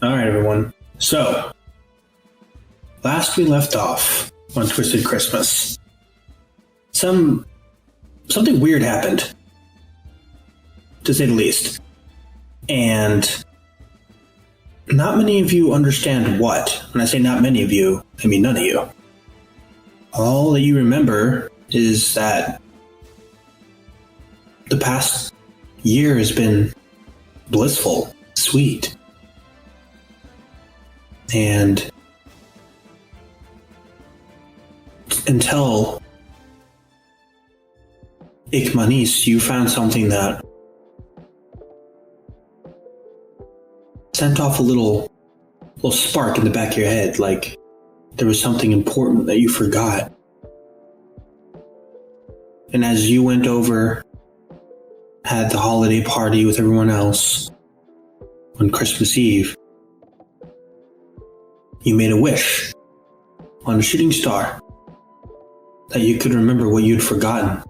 All right, everyone. So, last we left off on Twisted Christmas, something weird happened, to say the least. And not many of you understand what. When I say not many of you, I mean none of you. All that you remember is that the past year has been blissful, sweet. And until Ikmanis, you found something that sent off a little spark in the back of your head, like there was something important that you forgot. And as you went over, had the holiday party with everyone else on Christmas Eve, you made a wish on a shooting star that you could remember what you'd forgotten.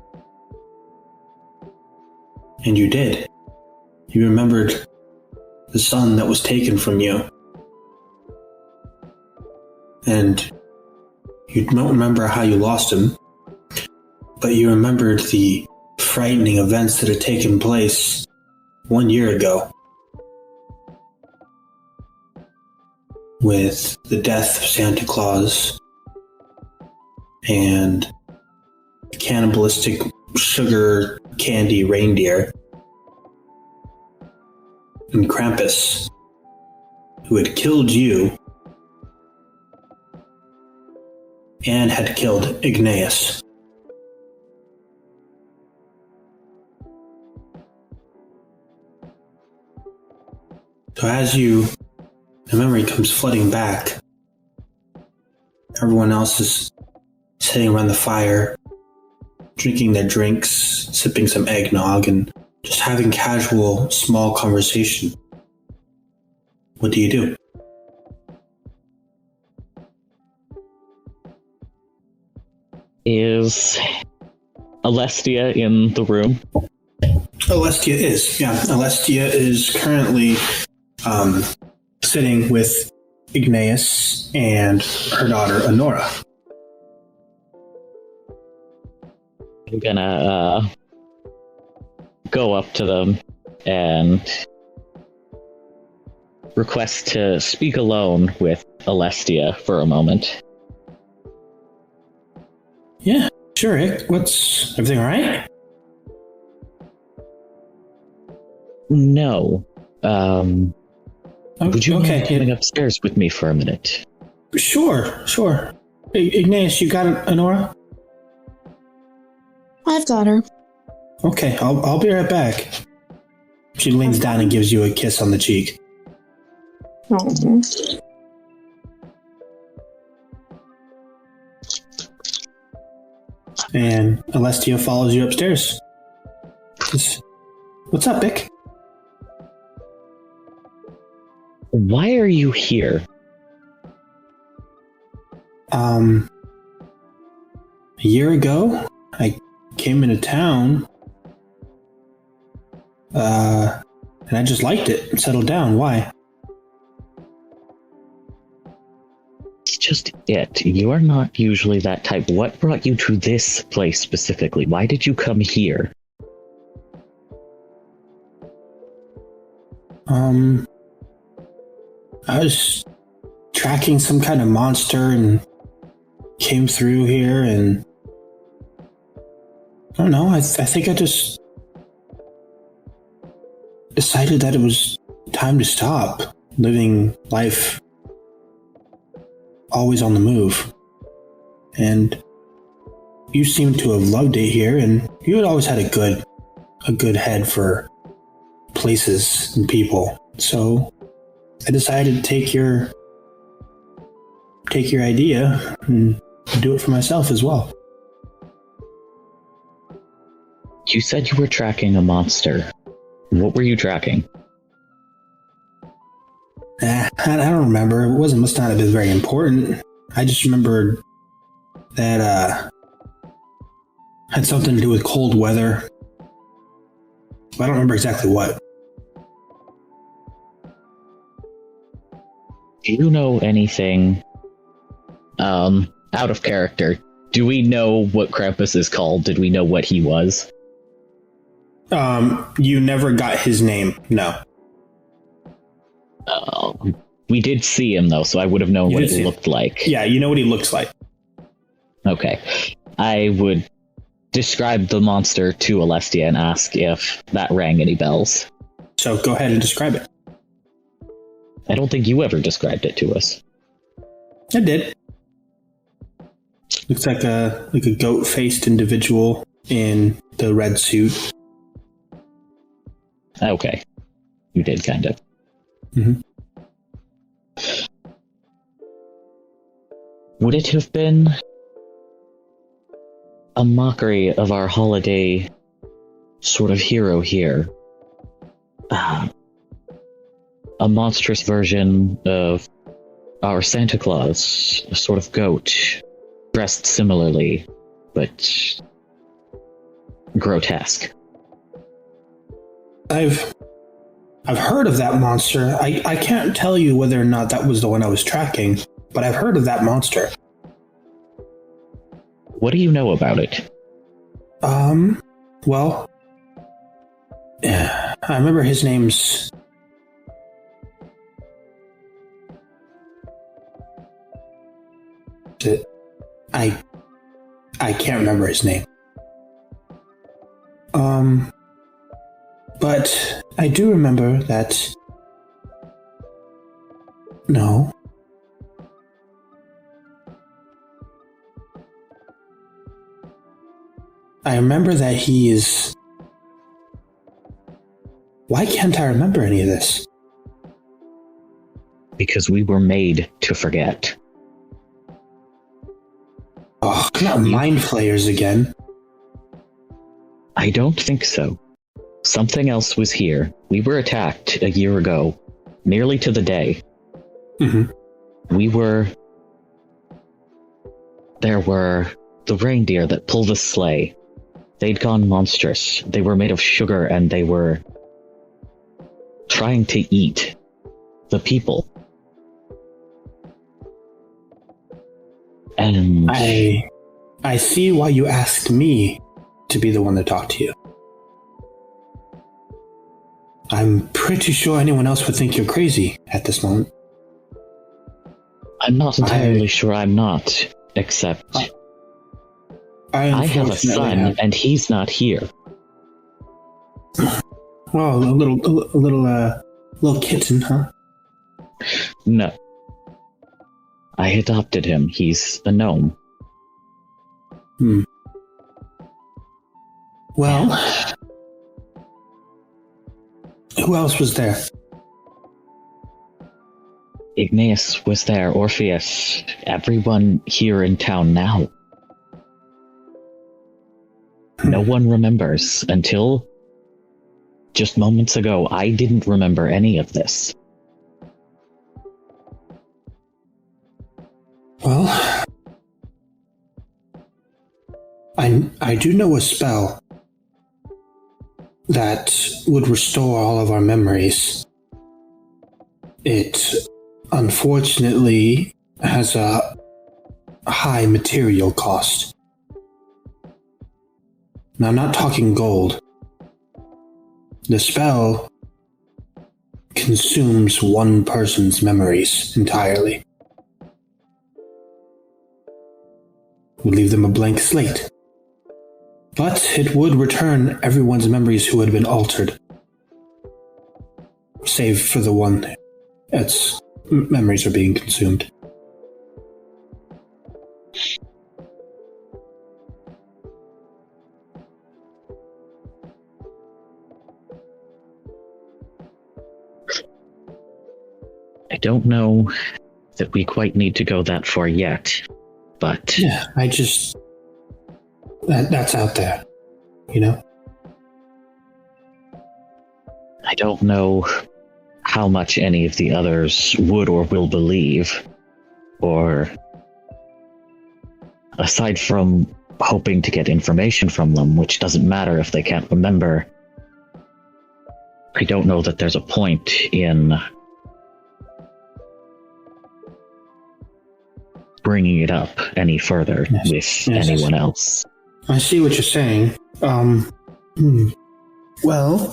And you did. You remembered the son that was taken from you. And you don't remember how you lost him, but you remembered the frightening events that had taken place 1 year ago. With the death of Santa Claus and the cannibalistic sugar candy reindeer and Krampus, who had killed you and had killed Ignaeus. So as the memory comes flooding back, everyone else is sitting around the fire, drinking their drinks, sipping some eggnog, and just having casual, small conversation. What do you do? Is Alestia in the room? Alestia is, yeah. Alestia is currently sitting with Ignaeus and her daughter, Honora. I'm gonna go up to them and request to speak alone with Alestia for a moment. Yeah, sure, Ick. What's everything all right? No. Would you mind coming yeah. upstairs with me for a minute? Sure. Ignaeus, you got Honora? I've got her. Okay, I'll be right back. She leans down and gives you a kiss on the cheek. Oh. And Alestia follows you upstairs. What's up, Ick? Why are you here? A year ago, I came into town, and I just liked it and settled down. Why? It's just it. You are not usually that type. What brought you to this place specifically? Why did you come here? I was tracking some kind of monster and came through here, and I don't know, I think I just decided that it was time to stop living life always on the move. And you seem to have loved it here, and you had always had a good head for places and people. So I decided to take your idea and do it for myself as well. You said you were tracking a monster. What were you tracking? I don't remember. It must not have been very important. I just remembered that had something to do with cold weather. I don't remember exactly what. Do you know anything out of character? Do we know what Krampus is called? Did we know what he was? You never got his name, no. We did see him, though, so I would have known what it looked like. Yeah, you know what he looks like. Okay. I would describe the monster to Alestia and ask if that rang any bells. So go ahead and describe it. I don't think you ever described it to us. I did. Looks like a goat-faced individual in the red suit. Okay. You did, kind of. Mm-hmm. Would it have been a mockery of our holiday sort of hero here? A monstrous version of our Santa Claus, a sort of goat, dressed similarly, but grotesque. I've heard of that monster. I can't tell you whether or not that was the one I was tracking, but I've heard of that monster. What do you know about it? Well, I remember his name's... I can't remember his name. But I do remember that... No. I remember that he is... Why can't I remember any of this? Because we were made to forget. Oh, not mind flayers again. I don't think so. Something else was here. We were attacked a year ago, nearly to the day. Mm-hmm. There were the reindeer that pulled the sleigh. They'd gone monstrous. They were made of sugar and they were trying to eat the people. And I see why you asked me to be the one to talk to you. I'm pretty sure anyone else would think you're crazy at this moment. I'm not entirely sure I'm not, except I have a son and he's not here. Well, a little kitten, huh? No. I adopted him. He's a gnome. Well, who else was there? Igneous was there, Orpheus, everyone here in town now. No one remembers. Until just moments ago, I didn't remember any of this. Well, I do know a spell that would restore all of our memories. It unfortunately has a high material cost. Now, I'm not talking gold. The spell consumes one person's memories entirely. Would leave them a blank slate. But it would return everyone's memories who had been altered. Save for the one its memories are being consumed. I don't know that we quite need to go that far yet, but... Yeah, that's out there, you know? I don't know how much any of the others would or will believe, or aside from hoping to get information from them, which doesn't matter if they can't remember, I don't know that there's a point in bringing it up any further with Yes. anyone else. I see what you're saying. Well,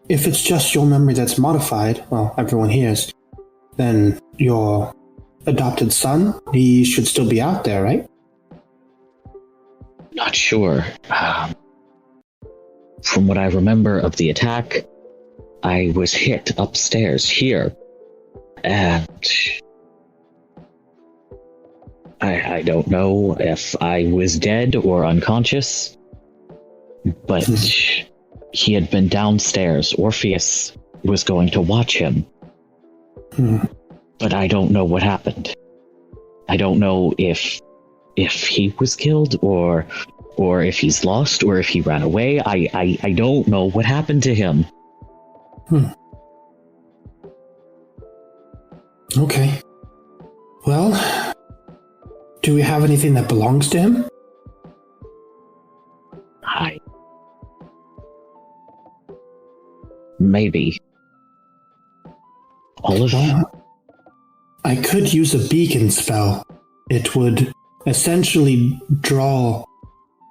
if it's just your memory that's modified, well, everyone hears, then your adopted son, he should still be out there, right? Not sure. From what I remember of the attack, I was hit upstairs here, and I don't know if I was dead or unconscious, but he had been downstairs. Orpheus was going to watch him, but I don't know what happened. I don't know if he was killed or if he's lost or if he ran away. I don't know what happened to him. Okay. Well, do we have anything that belongs to him? Maybe. Olive? I could use a beacon spell. It would essentially draw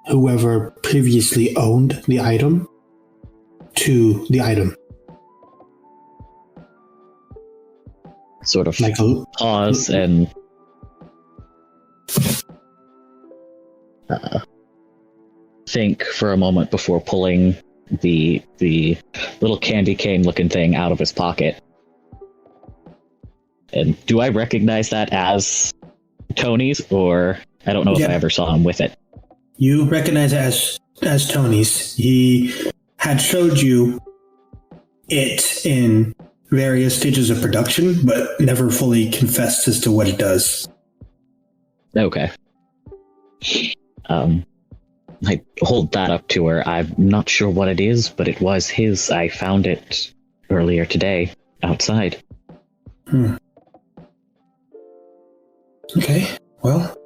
whoever previously owned the item to the item. Sort of Like a pause and think for a moment before pulling the little candy cane looking thing out of his pocket. And do I recognize that as Tony's, or I don't know if I ever saw him with it? You recognize it as Tony's. He had showed you it in various stages of production, but never fully confessed as to what it does. Okay. I hold that up to her. I'm not sure what it is, but it was his. I found it earlier today, outside. Okay, well,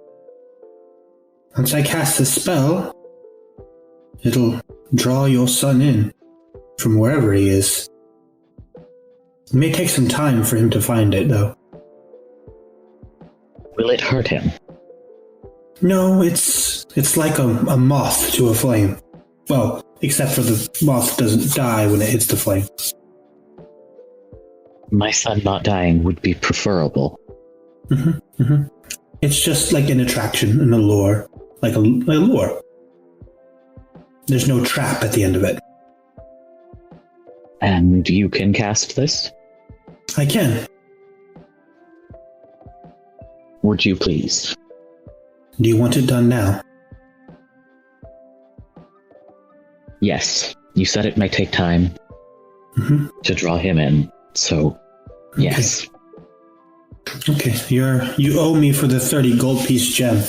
once I cast the spell, it'll draw your son in from wherever he is. It may take some time for him to find it, though. Will it hurt him? No, it's like a moth to a flame. Well, except for the moth doesn't die when it hits the flame. My son not dying would be preferable. It's just like an attraction, an allure. Like a lure. There's no trap at the end of it. And you can cast this? I can. Would you please? Do you want it done now? Yes. You said it may take time to draw him in, so yes. Okay, you owe me for the 30 gold piece gem.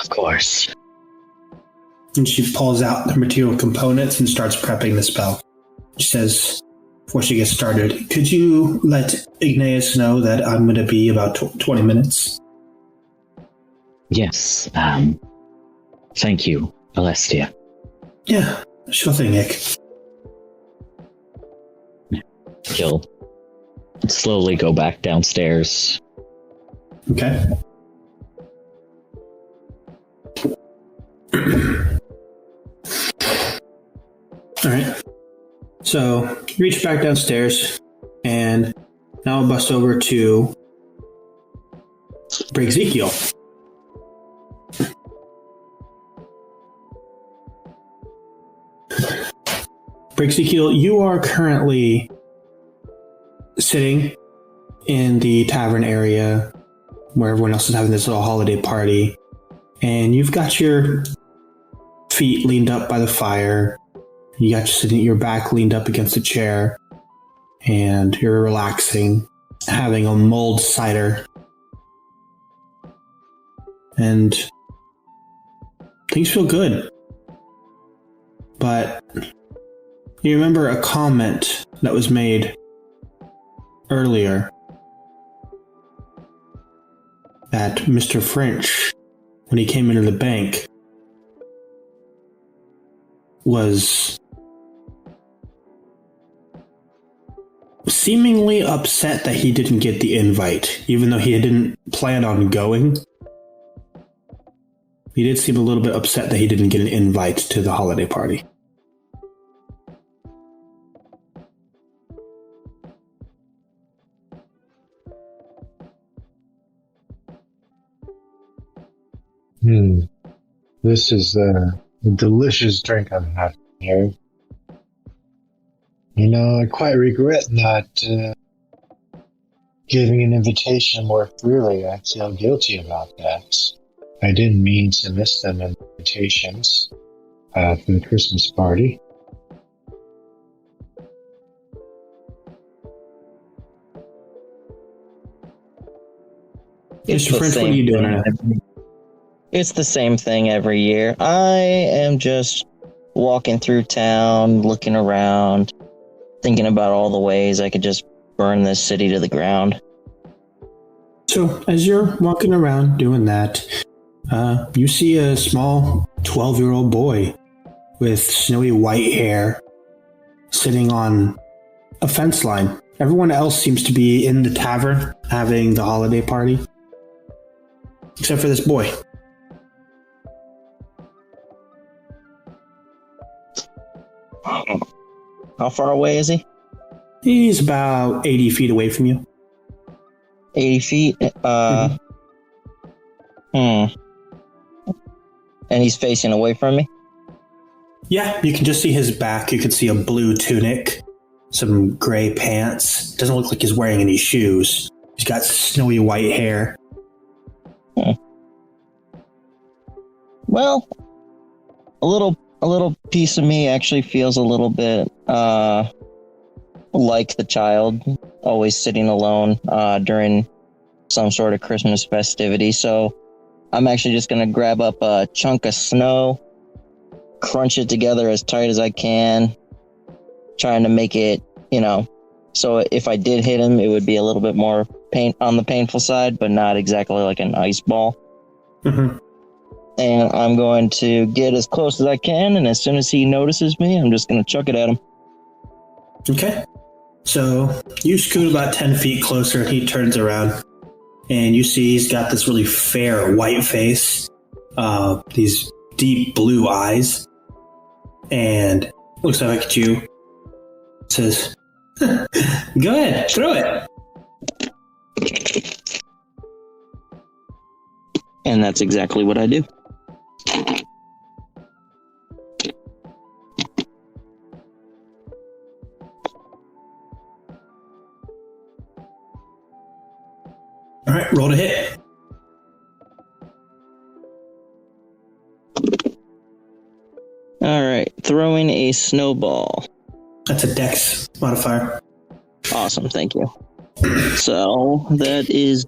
Of course. And she pulls out the material components and starts prepping the spell. She says, before she gets started, could you let Igneous know that I'm going to be about 20 minutes? Yes. Thank you, Alestia. Yeah, sure thing, Nick. He'll slowly go back downstairs. Okay. All right. So you reach back downstairs, and now I'll bust over to Brig Ezekiel. Brig Ezekiel, you are currently sitting in the tavern area where everyone else is having this little holiday party, and you've got your feet leaned up by the fire. You got your back leaned up against a chair, and you're relaxing, having a mulled cider. And things feel good. But you remember a comment that was made earlier that Mr. French, when he came into the bank, seemingly upset that he didn't get the invite, even though he didn't plan on going. He did seem a little bit upset that he didn't get an invite to the holiday party. This is a delicious drink I'm having here. You know, I quite regret not giving an invitation more freely. I feel guilty about that. I didn't mean to miss them invitations for the Christmas party. Mr. French, what are you doing now? It's the same thing every year. I am just walking through town, looking around, thinking about all the ways I could just burn this city to the ground. So, as you're walking around doing that, you see a small 12-year-old boy with snowy white hair sitting on a fence line. Everyone else seems to be in the tavern having the holiday party, except for this boy. How far away is he? He's about 80 feet away from you. 80 feet? And he's facing away from me? Yeah, you can just see his back. You can see a blue tunic, some gray pants. Doesn't look like he's wearing any shoes. He's got snowy white hair. Well, a little piece of me actually feels a little bit like the child, always sitting alone during some sort of Christmas festivity. So I'm actually just going to grab up a chunk of snow, crunch it together as tight as I can, trying to make it, so if I did hit him, it would be a little bit more on the painful side, but not exactly like an ice ball. Mm-hmm. And I'm going to get as close as I can, and as soon as he notices me, I'm just going to chuck it at him. Okay. So you scoot about 10 feet closer, and he turns around, and you see he's got this really fair white face, these deep blue eyes, and looks up at you, says, "Go ahead, throw it." And that's exactly what I do. All right, roll to hit. All right, throwing a snowball. That's a dex modifier. Awesome, thank you. So that is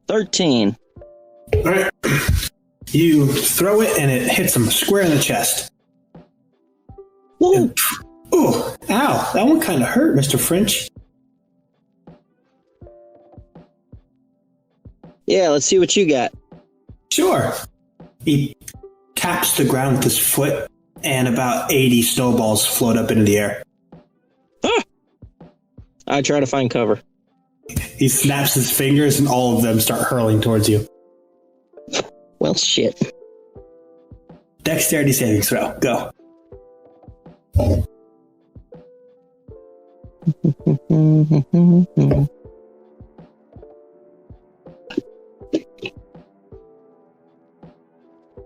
13. All right. You throw it, and it hits him square in the chest. Woo! Ooh, ow, that one kind of hurt, Mr. French. Yeah, let's see what you got. Sure. He taps the ground with his foot, and about 80 snowballs float up into the air. Ah! I try to find cover. He snaps his fingers, and all of them start hurling towards you. Well, shit. Dexterity saving throw. Go.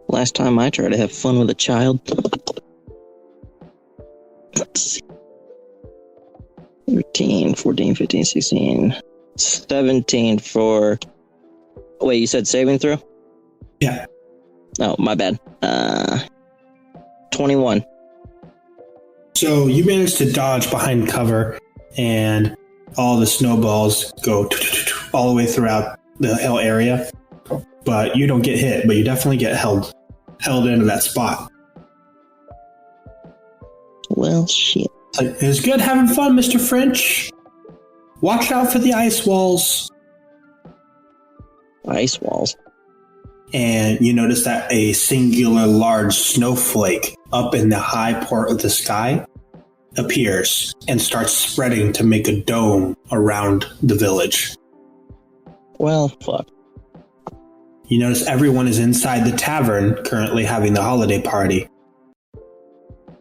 Last time I tried to have fun with a child. Let's see. 13, 14, 15, 16, 17 for... Wait, you said saving throw? Yeah. Oh, my bad. 21. So you manage to dodge behind cover, and all the snowballs go all the way throughout the hill area. But you don't get hit, but you definitely get held into that spot. Well, shit. It was good having fun, Mr. French. Watch out for the ice walls. Ice walls? And you notice that a singular large snowflake up in the high part of the sky appears and starts spreading to make a dome around the village. Well, fuck. You notice everyone is inside the tavern currently having the holiday party.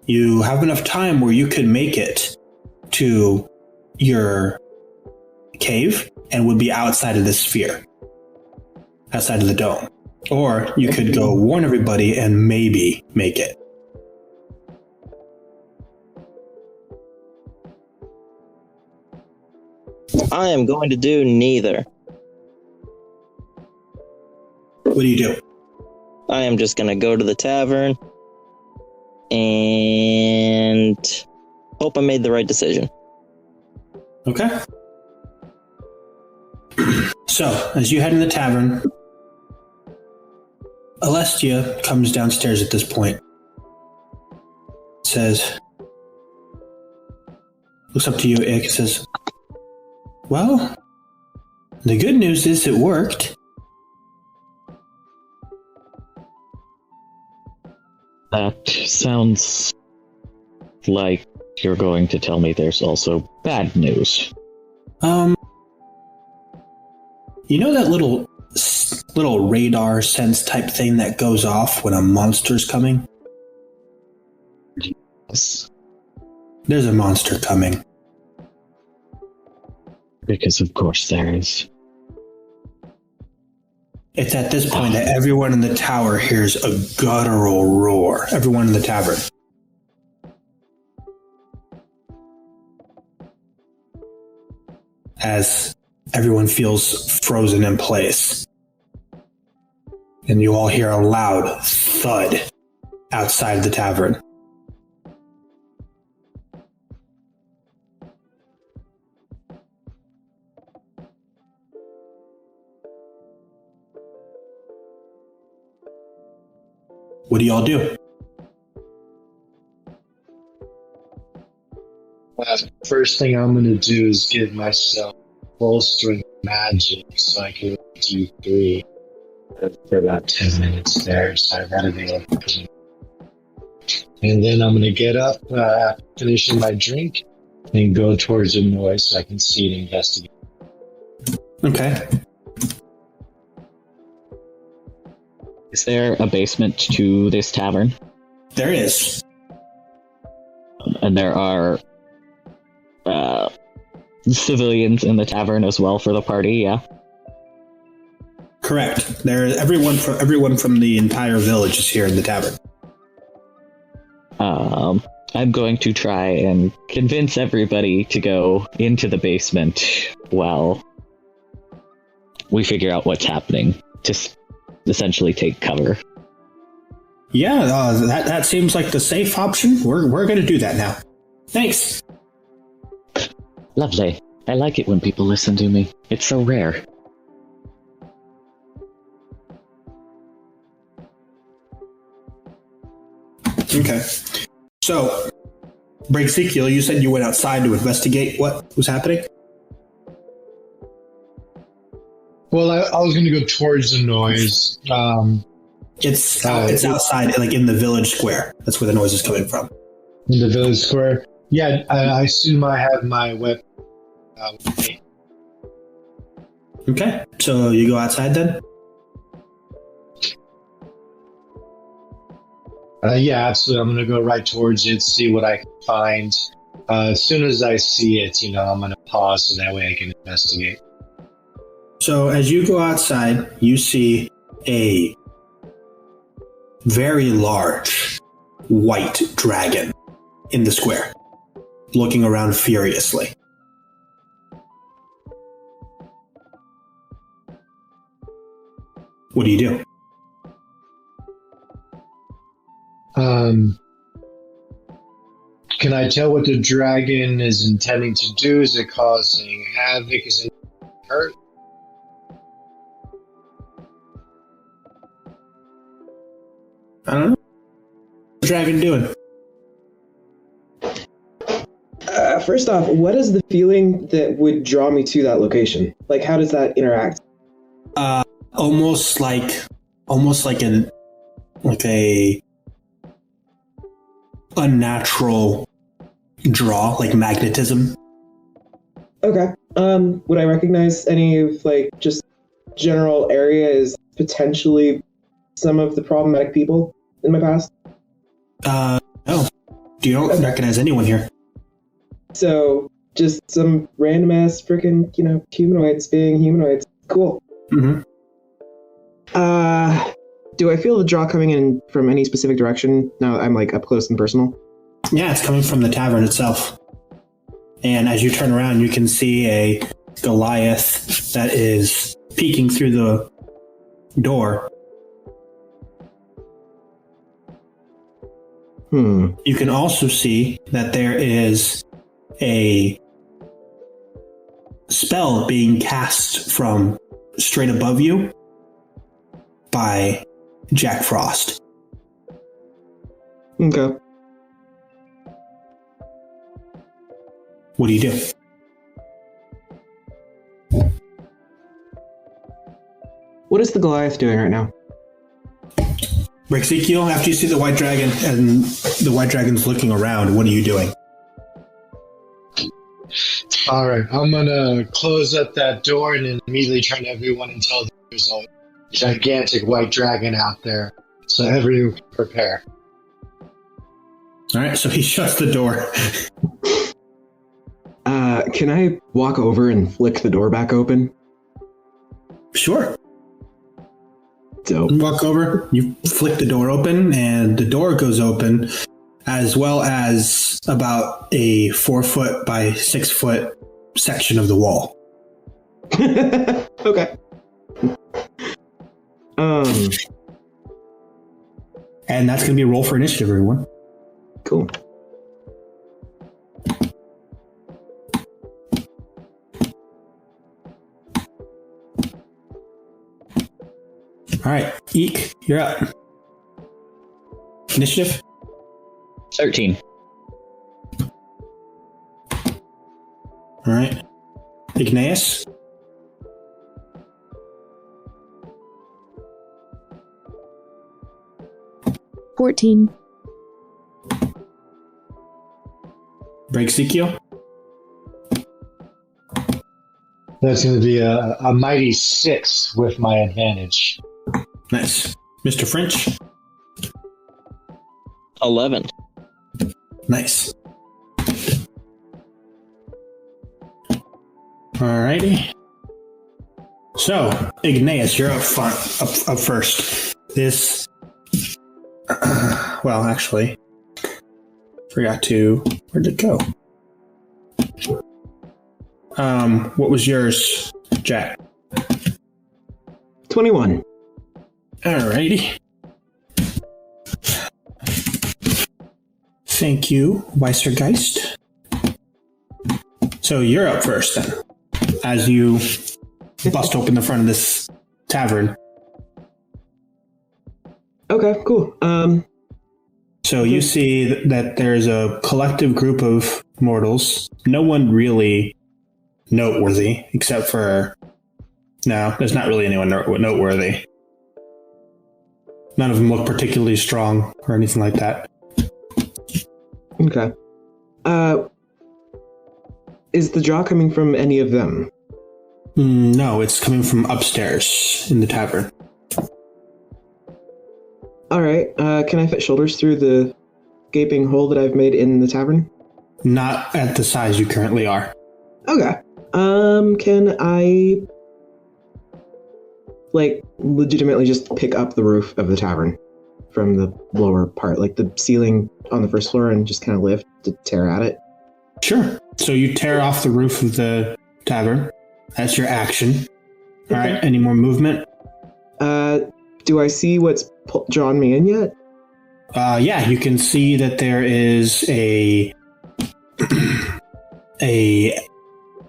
You have enough time where you could make it to your cave and would be outside of the sphere, outside of the dome. Or you could go warn everybody and maybe make it. I am going to do neither. What do you do? I am just going to go to the tavern and hope I made the right decision. Okay. So, as you head in the tavern, Alestia comes downstairs at this point. Says, looks up to you, Ick, and says, well, the good news is it worked. That sounds like you're going to tell me there's also bad news. You know that little radar sense type thing that goes off when a monster's coming? Yes. There's a monster coming. Because of course there is. It's at this point that everyone in the tower hears a guttural roar. Everyone in the tavern. As everyone feels frozen in place. And you all hear a loud thud outside the tavern. What do y'all do? First thing I'm going to do is give myself full strength magic so I can do 3 for about 10 minutes there. So I gotta be able to. And then I'm going to get up, finishing my drink, and go towards the noise so I can see and investigate. Okay. Is there a basement to this tavern? There is. And there are civilians in the tavern as well for the party, yeah? Correct. Everyone from the entire village is here in the tavern. I'm going to try and convince everybody to go into the basement while we figure out what's happening. Just essentially take cover. Yeah, that seems like the safe option. We're going to do that now. Thanks. Lovely. I like it when people listen to me. It's so rare. Okay. So, Breakezekiel, you said you went outside to investigate what was happening? Well, I was going to go towards the noise. It's outside, like in the village square. That's where the noise is coming from. In the village square? Yeah, I assume I have my weapon. With me. Okay. So you go outside then? Yeah, absolutely. I'm going to go right towards it, see what I can find. As soon as I see it, I'm going to pause so that way I can investigate. So as you go outside, you see a very large white dragon in the square, looking around furiously. What do you do? Can I tell what the dragon is intending to do? Is it causing havoc? Is it hurt? I don't know. What's the dragon doing? First off, what is the feeling that would draw me to that location? Like, how does that interact? Almost like a unnatural draw, like magnetism. Okay. Would I recognize any of like just general area as potentially some of the problematic people in my past? No. You don't recognize anyone here. So just some random ass freaking, humanoids being humanoids. Cool. Mm-hmm. Do I feel the draw coming in from any specific direction now that I'm like up close and personal? Yeah, it's coming from the tavern itself. And as you turn around, you can see a Goliath that is peeking through the door. You can also see that there is a spell being cast from straight above you by Jack Frost. Okay. What do you do? What is the Goliath doing right now? Ezekiel, after you see the white dragon and the white dragon's looking around, what are you doing? All right, I'm gonna close up that door and then immediately turn to everyone and tell them there's a gigantic white dragon out there, so everyone can prepare. All right, so he shuts the door. Can I walk over and flick the door back open? Sure. Dope. You walk over, you flick the door open, and the door goes open, as well as about a 4 foot by 6 foot section of the wall. Okay. And that's going to be a roll for initiative, everyone. Cool. All right, Eek, you're up. Initiative? 13. All right. Igneous? 14. Ezekiel? That's going to be a mighty 6 with my advantage. Nice. Mr. French? 11. Nice. Alrighty. So, Igneous, you're up front, up first. This, well, actually, forgot to, where'd it go? What was yours, Jack? 21. Alrighty. Thank you, Weisergeist. So you're up first then, as you bust open the front of this tavern. Okay, cool. So you see that there's a collective group of mortals. No one really noteworthy, except for... No, there's not really anyone noteworthy. None of them look particularly strong or anything like that. Okay. Is the draw coming from any of them? No, it's coming from upstairs in the tavern. Alright, can I fit shoulders through the gaping hole that I've made in the tavern? Not at the size you currently are. Okay. Can I, like, legitimately just pick up the roof of the tavern from the lower part, like the ceiling on the first floor, and just kind of lift to tear at it? Sure. So you tear off the roof of the tavern. That's your action. All right. Any more movement? Do I see what's drawn me in yet? Yeah, you can see that there is a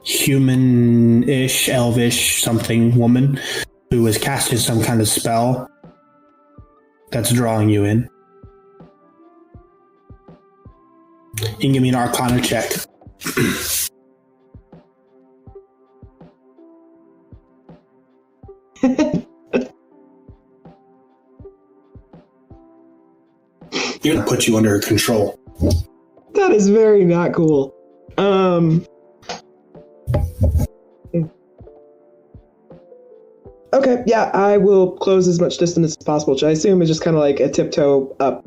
human-ish, elvish something woman who has casted some kind of spell that's drawing you in. You can give me an Arcana check. You're gonna put you under control. That is very not cool. Okay, yeah, I will close as much distance as possible, which I assume is just kind of like a tiptoe up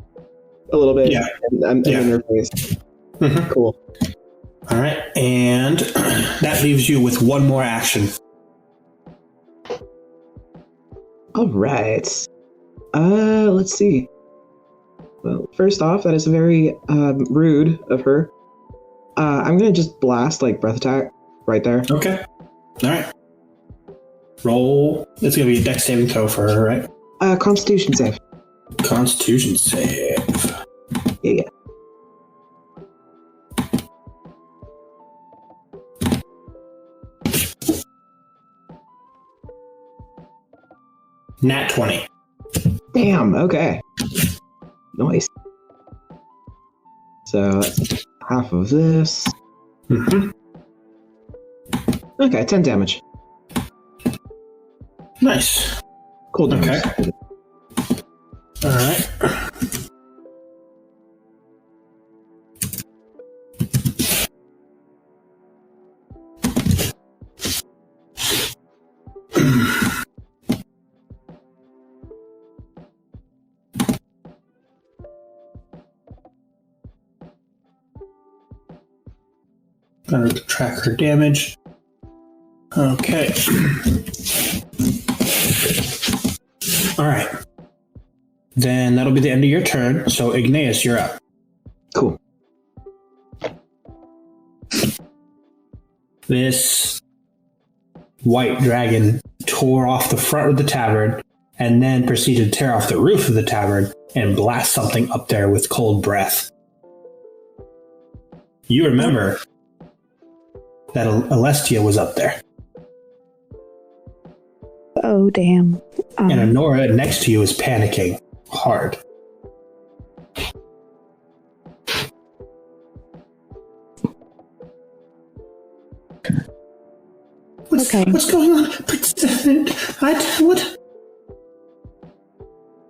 a little bit. Yeah. And Yeah. in your face. Mhm. Cool. All right, and that leaves you with one more action. All right. Let's see. Well, first off, that is very rude of her. I'm gonna just blast like breath attack right there. Okay. All right. Roll. It's gonna be a dex saving throw for her, right? Constitution save. Constitution save. Yeah. Nat 20. Damn. Okay. Nice. So that's half of this. Mm-hmm. Okay, 10 damage. Nice. Cool damage. Okay. All right. Gotta track her damage. Okay. All right. Then that'll be the end of your turn. So Igneous, you're up. Cool. This white dragon tore off the front of the tavern and then proceeded to tear off the roof of the tavern and blast something up there with cold breath. You remember that Alestia was up there. Oh, damn. And Honora next to you is panicking hard. What's going on? What?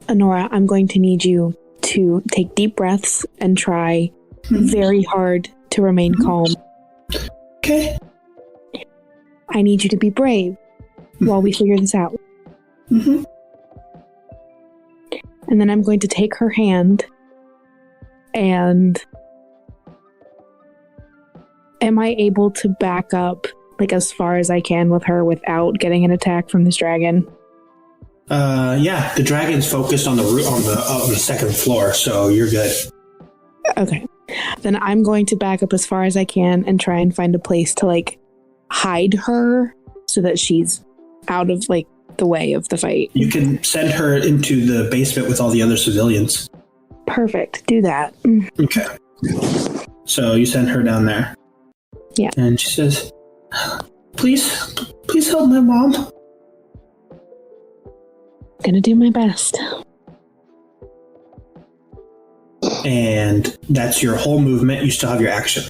Honora, I'm going to need you to take deep breaths and try very hard to remain calm. Okay. I need you to be brave while we figure this out. Mm-hmm. And then I'm going to take her hand and am I able to back up like as far as I can with her without getting an attack from this dragon? Yeah, the dragon's focused on the second floor, so you're good. Okay. Then I'm going to back up as far as I can and try and find a place to like hide her so that she's out of like the way of the fight. You can send her into the basement with all the other civilians. Perfect. Do that. Okay. So you send her down there. Yeah. And she says, please help my mom. Gonna do my best. And that's your whole movement. You still have your action.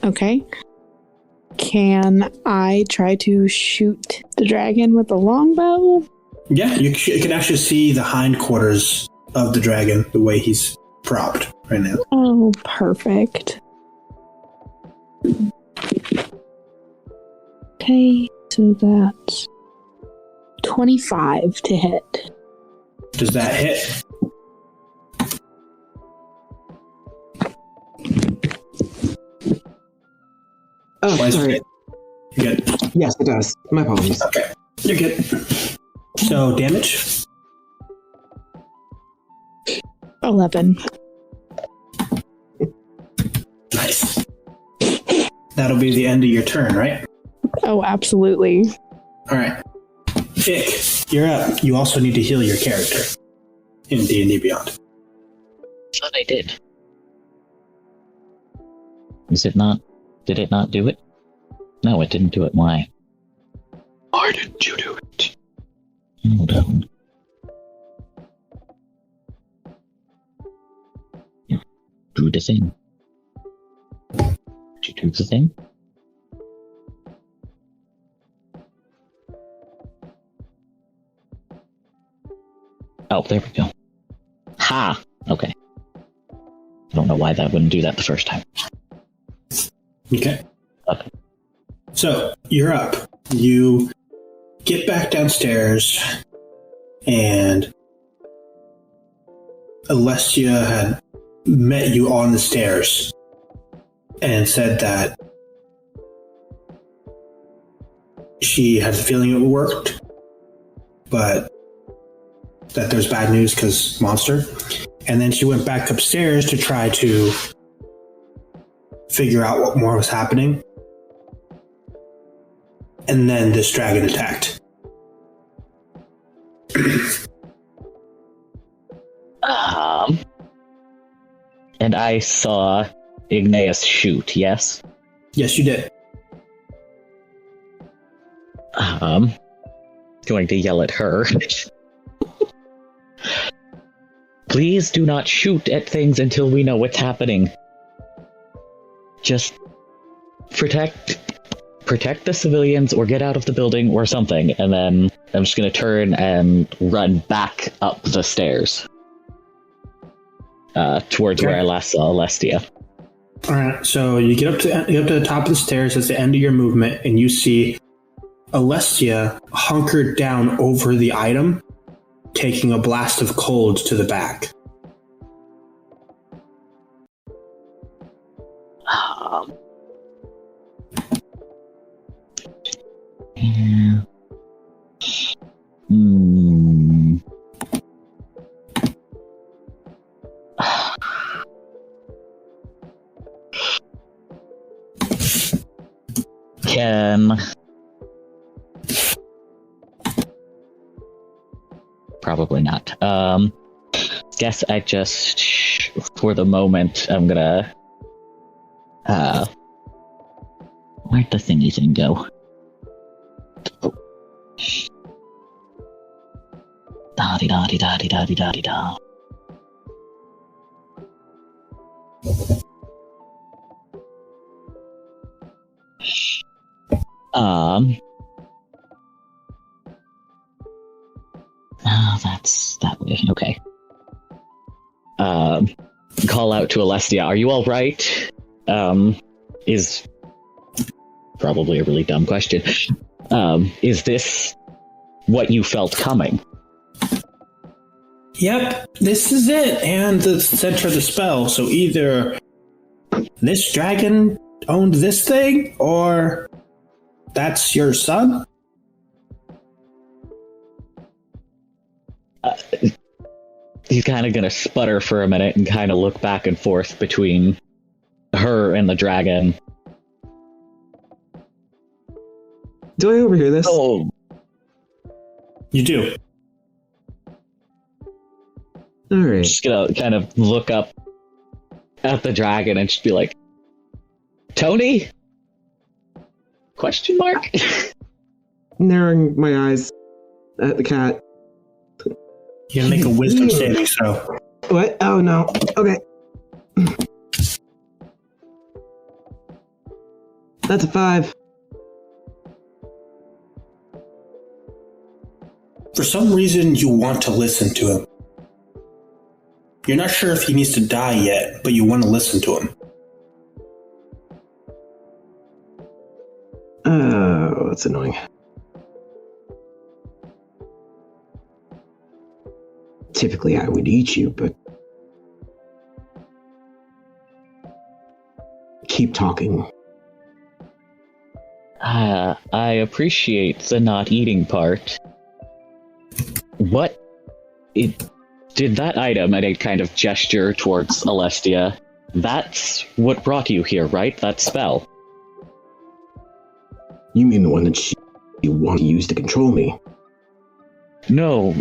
Okay. Can I try to shoot the dragon with a longbow? Yeah, you can actually see the hindquarters of the dragon, the way he's propped right now. Oh, perfect. Okay, so that's 25 to hit. Does that hit? Oh, Twice sorry. hit. You're good. Yes, it does. My apologies. Okay, you're good. So damage? 11. Nice. That'll be the end of your turn, right? Oh, absolutely. All right. Vic, you're up. You also need to heal your character in D&D Beyond. Thought I did. Is it not? Did it not do it? No, it didn't do it. Why? Why didn't you do it? Hold on. Do the thing. Did you do the thing? Oh, there we go. Aha! Okay. I don't know why that wouldn't do that the first time. Okay. Okay. So, you're up. You get back downstairs, and Alessia had met you on the stairs and said that she had the feeling it worked, but that there's bad news because monster. And then she went back upstairs to try to figure out what more was happening. And then this dragon attacked. And I saw Igneous shoot, yes? Yes, you did. Going to yell at her. Please do not shoot at things until we know what's happening. Just protect the civilians or get out of the building or something. And then I'm just going to turn and run back up the stairs. Towards where I last saw Alestia. Alright, so you get up to the top of the stairs. That's the end of your movement, and you see Alestia hunkered down over the item, taking a blast of cold to the back. Yeah. Probably not. Guess I just, for the moment, I'm gonna, where'd the thingy thing go? Oh. Da-di-da-di-da-di-da-di-da-di-da. That's that way. Okay. Call out to Alestia. Are you all right? Is probably a really dumb question. Is this what you felt coming? Yep, this is it, and the center of the spell. So either this dragon owned this thing, or that's your son? He's kind of gonna sputter for a minute and kind of look back and forth between her and the dragon. Do I overhear this? Oh, You do. Alright. just gonna kind of look up at the dragon and just be like, Tony? Question mark? Narrowing my eyes at the cat. You can make a wisdom saving throw. What? Oh no. Okay. That's a 5. For some reason, you want to listen to him. You're not sure if he needs to die yet, but you want to listen to him. Oh, that's annoying. Typically, I would eat you, but keep talking. I appreciate the not eating part. What? Did that item, and a kind of gesture towards Alestia, that's what brought you here, right? That spell? You mean the one that you want to use to control me? No,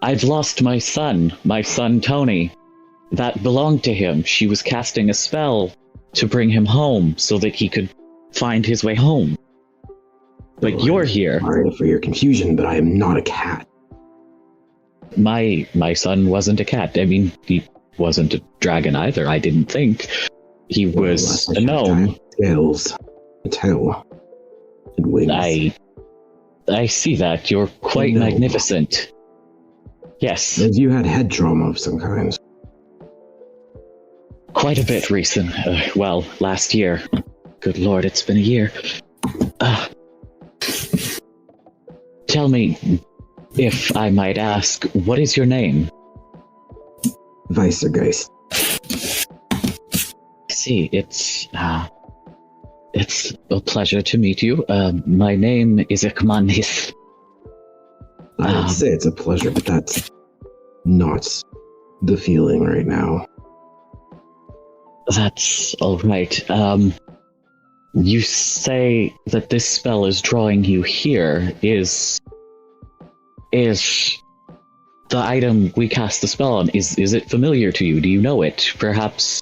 I've lost my son Tony. That belonged to him. She was casting a spell to bring him home so that he could find his way home. But you're here. Sorry for your confusion, but I am not a cat. My son wasn't a cat. I mean, he wasn't a dragon either, I didn't think. He was a gnome. Tails. A tail. And wings. I see that. You're quite magnificent. Yes, Have you had head trauma of some kind? quite a bit recent. Well, last year. Good lord, it's been a year. Tell me, if I might ask, what is your name? Weisergeist. See, it's a pleasure to meet you. My name is Ekmanis. I would say it's a pleasure, but that's not the feeling right now. That's alright. You say that this spell is drawing you here. Is the item we cast the spell on, is it familiar to you? Do you know it? Perhaps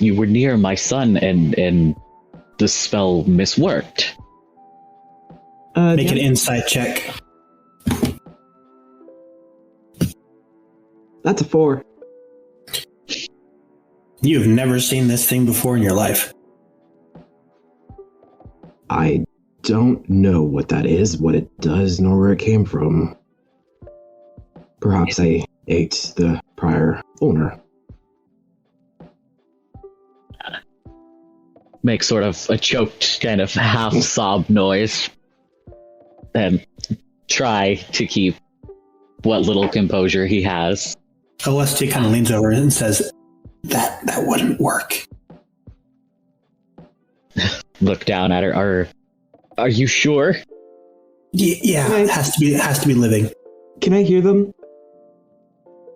you were near my son and the spell misworked. Make an insight check. That's a 4. You have never seen this thing before in your life. I don't know what that is, what it does, nor where it came from. Perhaps I ate the prior owner. Make sort of a choked kind of half sob noise and try to keep what little composure he has. OST kind of leans over and says, that wouldn't work. Look down at her. Are you sure? Yeah, it has to be living. Can I hear them?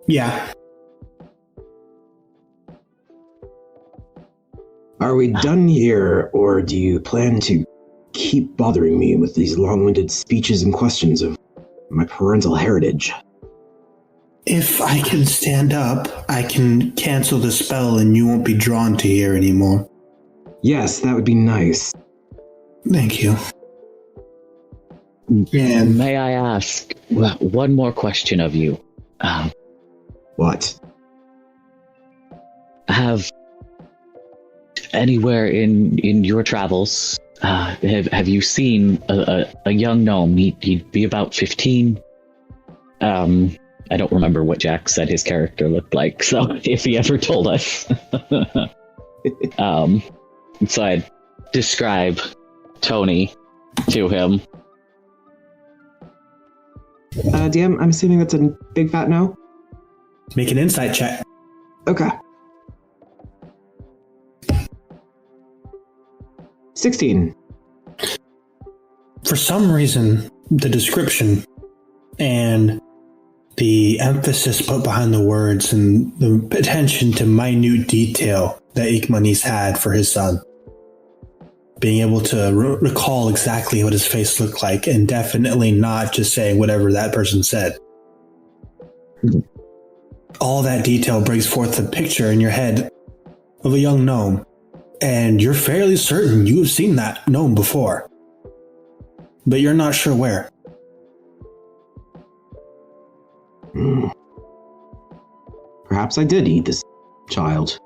Yeah. Are we done here, or do you plan to keep bothering me with these long-winded speeches and questions of my parental heritage? If I can stand up, I can cancel the spell and you won't be drawn to here anymore. Yes, that would be nice. Thank you. And May I ask one more question of you? What? Have anywhere in your travels, have you seen a young gnome? He'd be about 15. I don't remember what Jack said his character looked like, so if he ever told us. So I'd describe Tony to him. DM, I'm assuming that's a big fat no? make an insight check. Okay. 16. For some reason, the description and the emphasis put behind the words and the attention to minute detail that Ikmanis had for his son, being able to recall exactly what his face looked like and definitely not just saying whatever that person said. All that detail brings forth a picture in your head of a young gnome, and you're fairly certain you have seen that gnome before, but you're not sure where. Perhaps I did eat this child.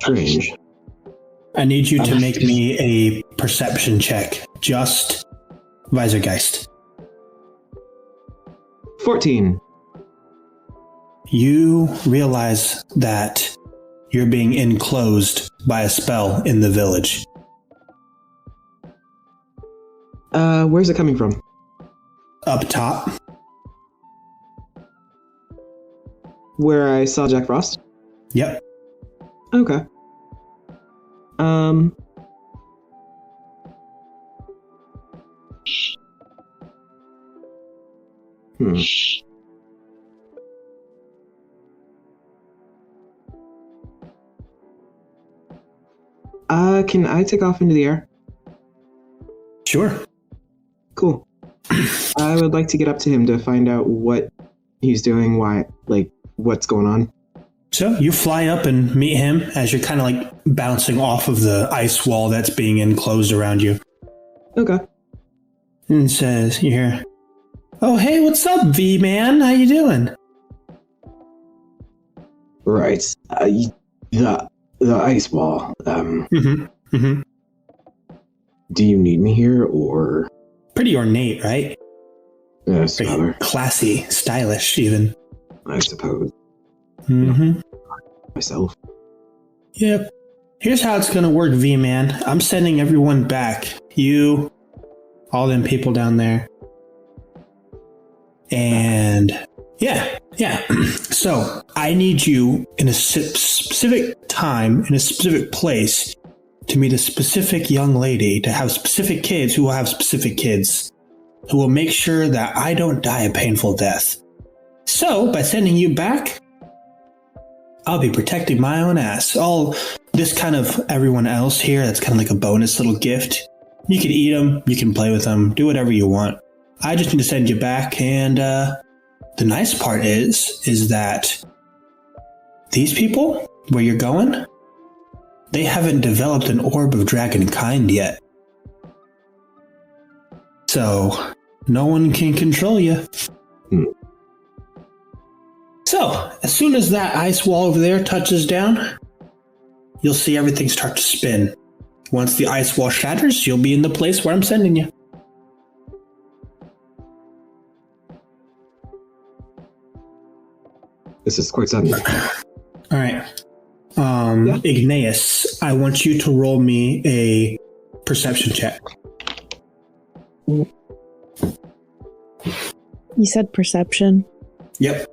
Strange. I need you to make me a perception check. Just Weisergeist. 14. You realize that you're being enclosed by a spell in the village. Where's it coming from? Up top. Where I saw Jack Frost? Yep. Okay. Can I take off into the air? Sure. Cool. I would like to get up to him to find out what he's doing, what's going on. So you fly up and meet him as you're kind of like bouncing off of the ice wall that's being enclosed around you. Okay. And says, you hear, "Oh, hey, what's up, V-Man? How you doing?" Right. The ice wall. Mm-hmm. Mm-hmm. Do you need me here, or? pretty ornate, right? Yes, Very father. classy, stylish, even. I suppose. Mm-hmm. Myself. Yep. Here's how it's gonna work, V-Man. I'm sending everyone back. You, all them people down there. And yeah. So I need you in a specific time, in a specific place, to meet a specific young lady, to have specific kids who will have specific kids, who will make sure that I don't die a painful death. So, by sending you back, I'll be protecting my own ass. All this kind of everyone else here, that's kind of like a bonus little gift. You can eat them, you can play with them, do whatever you want. I just need to send you back, and the nice part is that these people, where you're going, they haven't developed an orb of dragon kind yet. So, no one can control you. So, as soon as that ice wall over there touches down, you'll see everything start to spin. Once the ice wall shatters, you'll be in the place where I'm sending you. This is quite sudden. All right. Igneous, I want you to roll me a perception check. You said perception. Yep.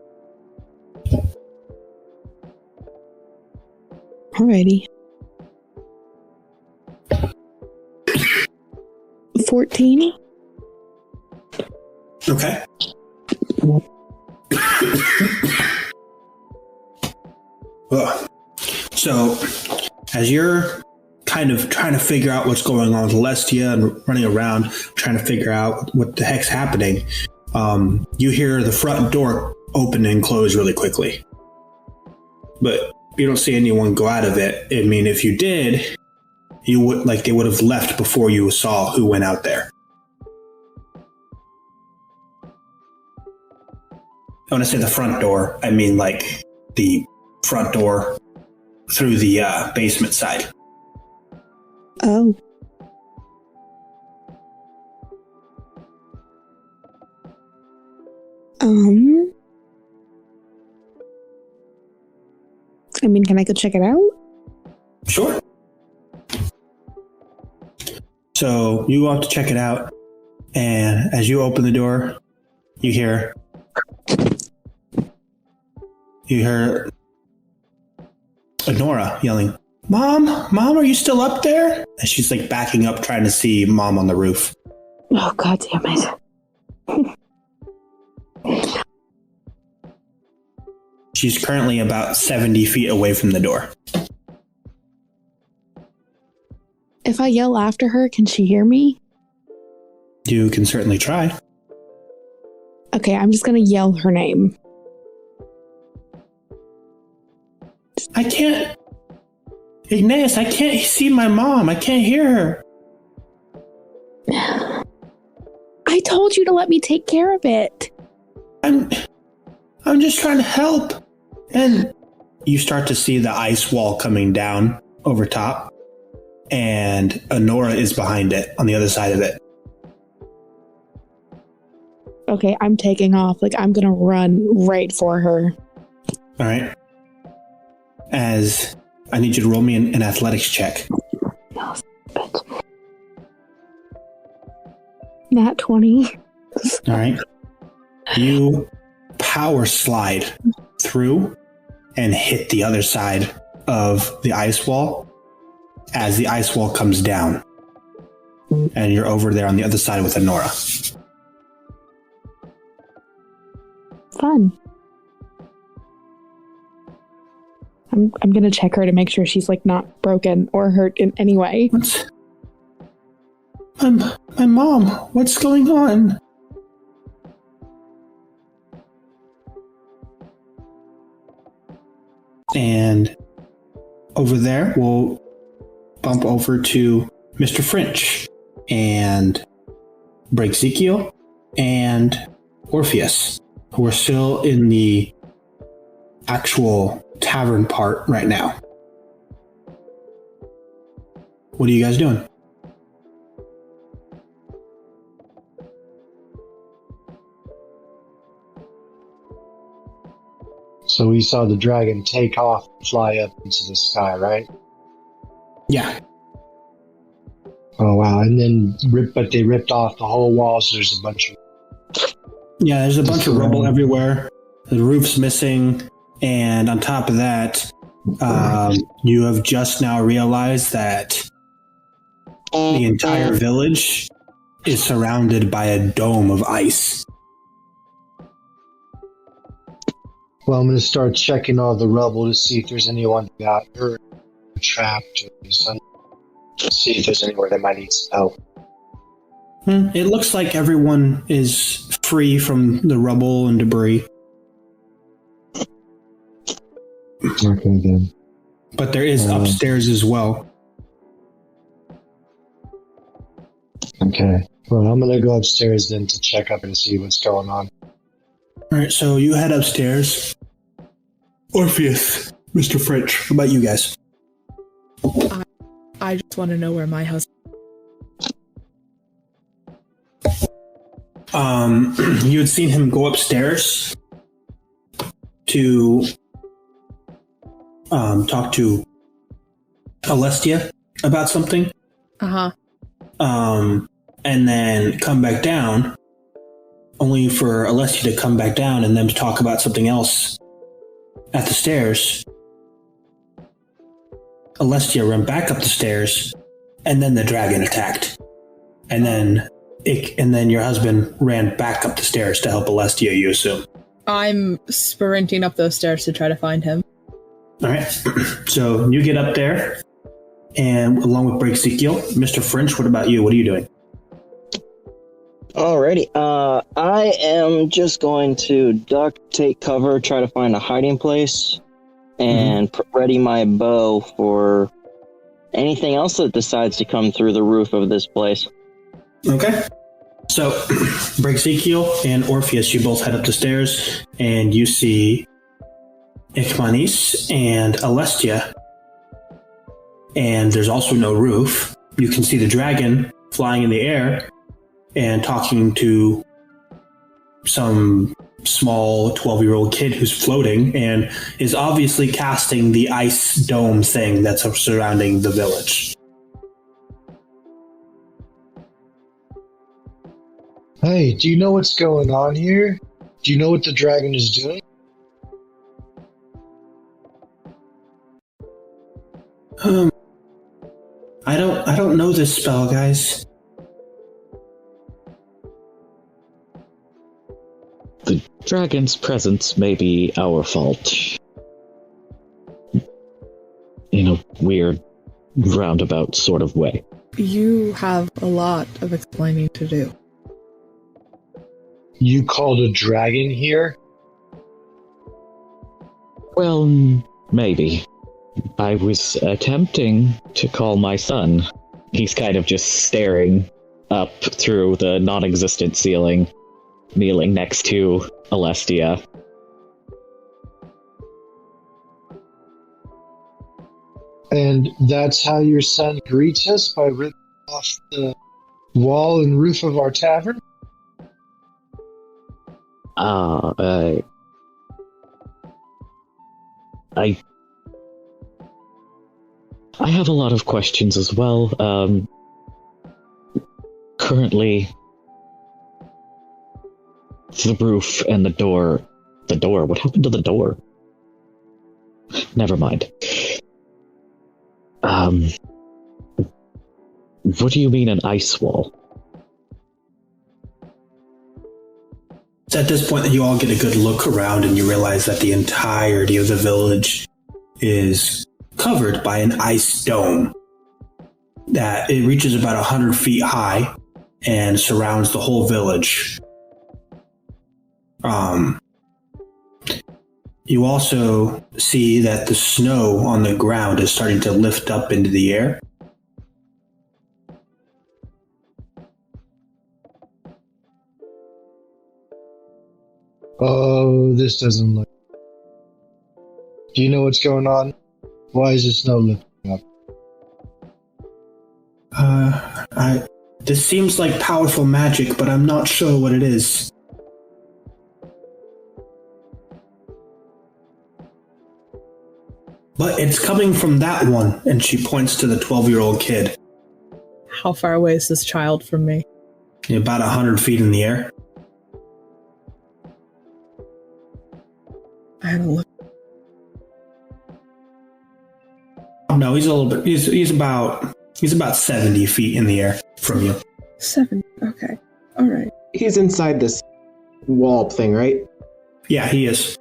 Alrighty. 14. Okay. Ugh. So, as you're kind of trying to figure out what's going on with Lestia and running around trying to figure out what the heck's happening, you hear the front door open and close really quickly. But you don't see anyone go out of it. I mean, if you did, you would they would have left before you saw who went out there. When I say the front door, I mean like the front door through the basement side. Oh. I mean, can I go check it out? Sure. So you go up to check it out, and as you open the door, you hear Honora yelling, "Mom, Mom, are you still up there?" And she's like backing up, trying to see Mom on the roof. Oh, God damn it. She's currently about 70 feet away from the door. If I yell after her, can she hear me? You can certainly try. Okay, I'm just gonna yell her name. I can't. Igneous, I can't see my mom. I can't hear her. I told you to let me take care of it. I'm just trying to help. And you start to see the ice wall coming down over top, and Honora is behind it on the other side of it. Okay, I'm taking off. Like, I'm gonna run right for her. All right. As I need you to roll me an athletics check. No, bitch. Nat 20. All right. You power slide through and hit the other side of the ice wall as the ice wall comes down. And you're over there on the other side with Honora. Fun. I'm gonna check her to make sure she's like not broken or hurt in any way. What's... My mom, what's going on? And over there, we'll bump over to Mr. French and Breakzekiel and Orpheus, who are still in the actual tavern part right now. What are you guys doing? So we saw the dragon take off and fly up into the sky, right? Yeah. Oh wow! And then they ripped off the whole wall, so there's a bunch of Yeah, there's a bunch of rubble everywhere. The roof's missing, and on top of that, you have just now realized that the entire village is surrounded by a dome of ice. Well, I'm going to start checking all the rubble to see if there's anyone that got hurt, or trapped, or something. See if there's anywhere that might need some help. It looks like everyone is free from the rubble and debris. Okay, then. But there is upstairs as well. Okay. Well, I'm going to go upstairs then to check up and see what's going on. All right, so you head upstairs. Orpheus, Mr. French, what about you guys? I just want to know where my husband. You had seen him go upstairs to talk to Alestia about something. And then come back down, only for Alessia to come back down and then to talk about something else at the stairs. Alessia ran back up the stairs, and then the dragon attacked. And then your husband ran back up the stairs to help Alessia, you assume. I'm sprinting up those stairs to try to find him. All right. So you get up there, and along with Break Ezekiel, Mr. French, what about you? What are you doing? Alrighty, I am just going to duck, take cover, try to find a hiding place, and ready my bow for anything else that decides to come through the roof of this place. Okay. So, Break Ezekiel and Orpheus, you both head up the stairs, and you see Ikmanis and Alestia, and there's also no roof. You can see the dragon flying in the air and talking to some small 12-year-old kid who's floating and is obviously casting the ice dome thing that's surrounding the village. Hey, do you know what's going on here? Do you know what the dragon is doing? I don't know this spell, guys. The dragon's presence may be our fault. In a weird, roundabout sort of way. You have a lot of explaining to do. You called a dragon here? Well, maybe. I was attempting to call my son. He's kind of just staring up through the non-existent ceiling, kneeling next to Alestia. And that's how your son greets us, by ripping off the wall and roof of our tavern? I have a lot of questions as well. Currently, the roof and the door, what happened to the door? Never mind. What do you mean an ice wall? It's at this point that you all get a good look around and you realize that the entirety of the village is covered by an ice dome. That it reaches about 100 feet high and surrounds the whole village. You also see that the snow on the ground is starting to lift up into the air. Oh, this doesn't look... Do you know what's going on? Why is the snow lifting up? This seems like powerful magic, but I'm not sure what it is. But it's coming from that one, and she points to the 12-year-old kid. How far away is this child from me? About 100 feet in the air. I had a look. No, he's a little bit. He's about 70 feet in the air from you. 7. Okay. All right. He's inside this wall thing, right? Yeah, he is.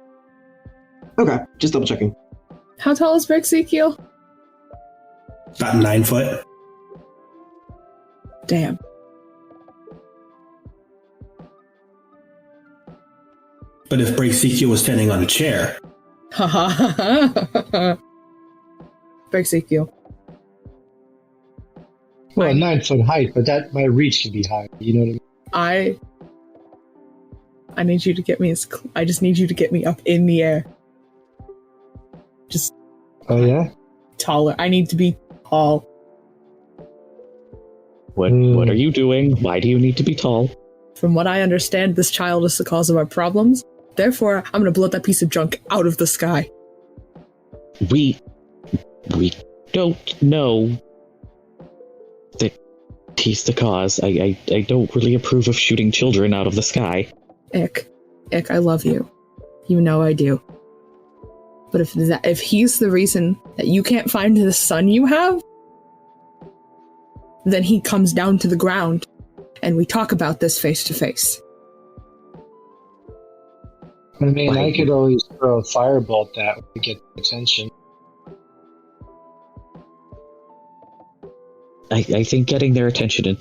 Okay, just double checking. How tall is Ezekiel? About 9 foot. Damn. But if Ezekiel was standing on a chair, Ha ha ha ha. Ezekiel. Well, 9 foot height, but that my reach can be higher. You know what I mean? I need you to get me I just need you to get me up in the air. Just Oh yeah. taller. I need to be tall. What are you doing? Why do you need to be tall? From what I understand, this child is the cause of our problems. Therefore, I'm going to blow that piece of junk out of the sky. We don't know that he's the cause. I don't really approve of shooting children out of the sky. Ick, I love you. You know I do. But if he's the reason that you can't find the son you have, then he comes down to the ground, and we talk about this face to face. I mean, I could always throw a firebolt that would get attention. I think getting their attention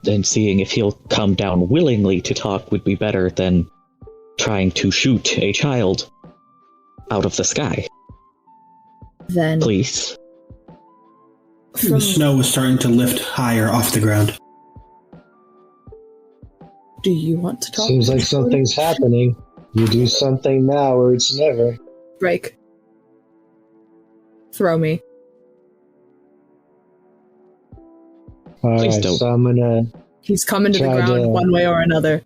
and seeing if he'll come down willingly to talk would be better than trying to shoot a child out of the sky. Then Please. the snow was starting to lift higher off the ground. do you want to talk? Seems like something's happening. You do something now or it's never. Break. Throw me. Please Alright, don't. so I'm gonna He's coming to the Try ground to- one way or another.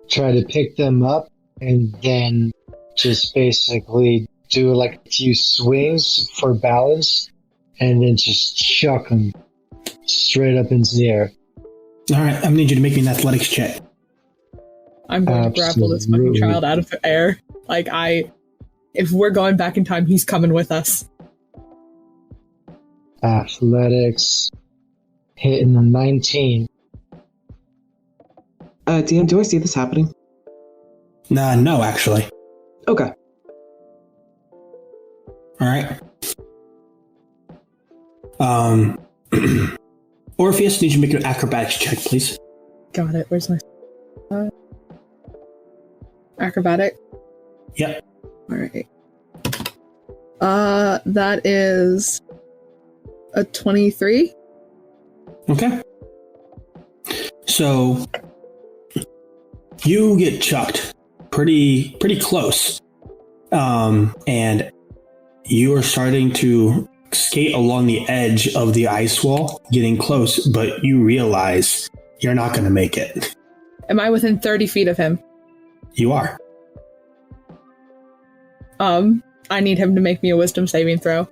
try to pick them up and then just basically do like a few swings for balance and then just chuck them straight up into the air. All right, I'm gonna need you to make me an athletics check. I'm going to grapple this fucking Absolutely. child out of the air. If we're going back in time, he's coming with us. Athletics hitting the 19. DM, do I see this happening? No, actually. Okay. All right. Orpheus, need you to make an acrobatics check, please. Got it. Where's my acrobatic? Yep. All right. That is a 23. Okay. So you get chucked pretty close, and you are starting to skate along the edge of the ice wall, getting close, but you realize you're not going to make it. Am I within 30 feet of him? You are. I need him to make me a wisdom saving throw.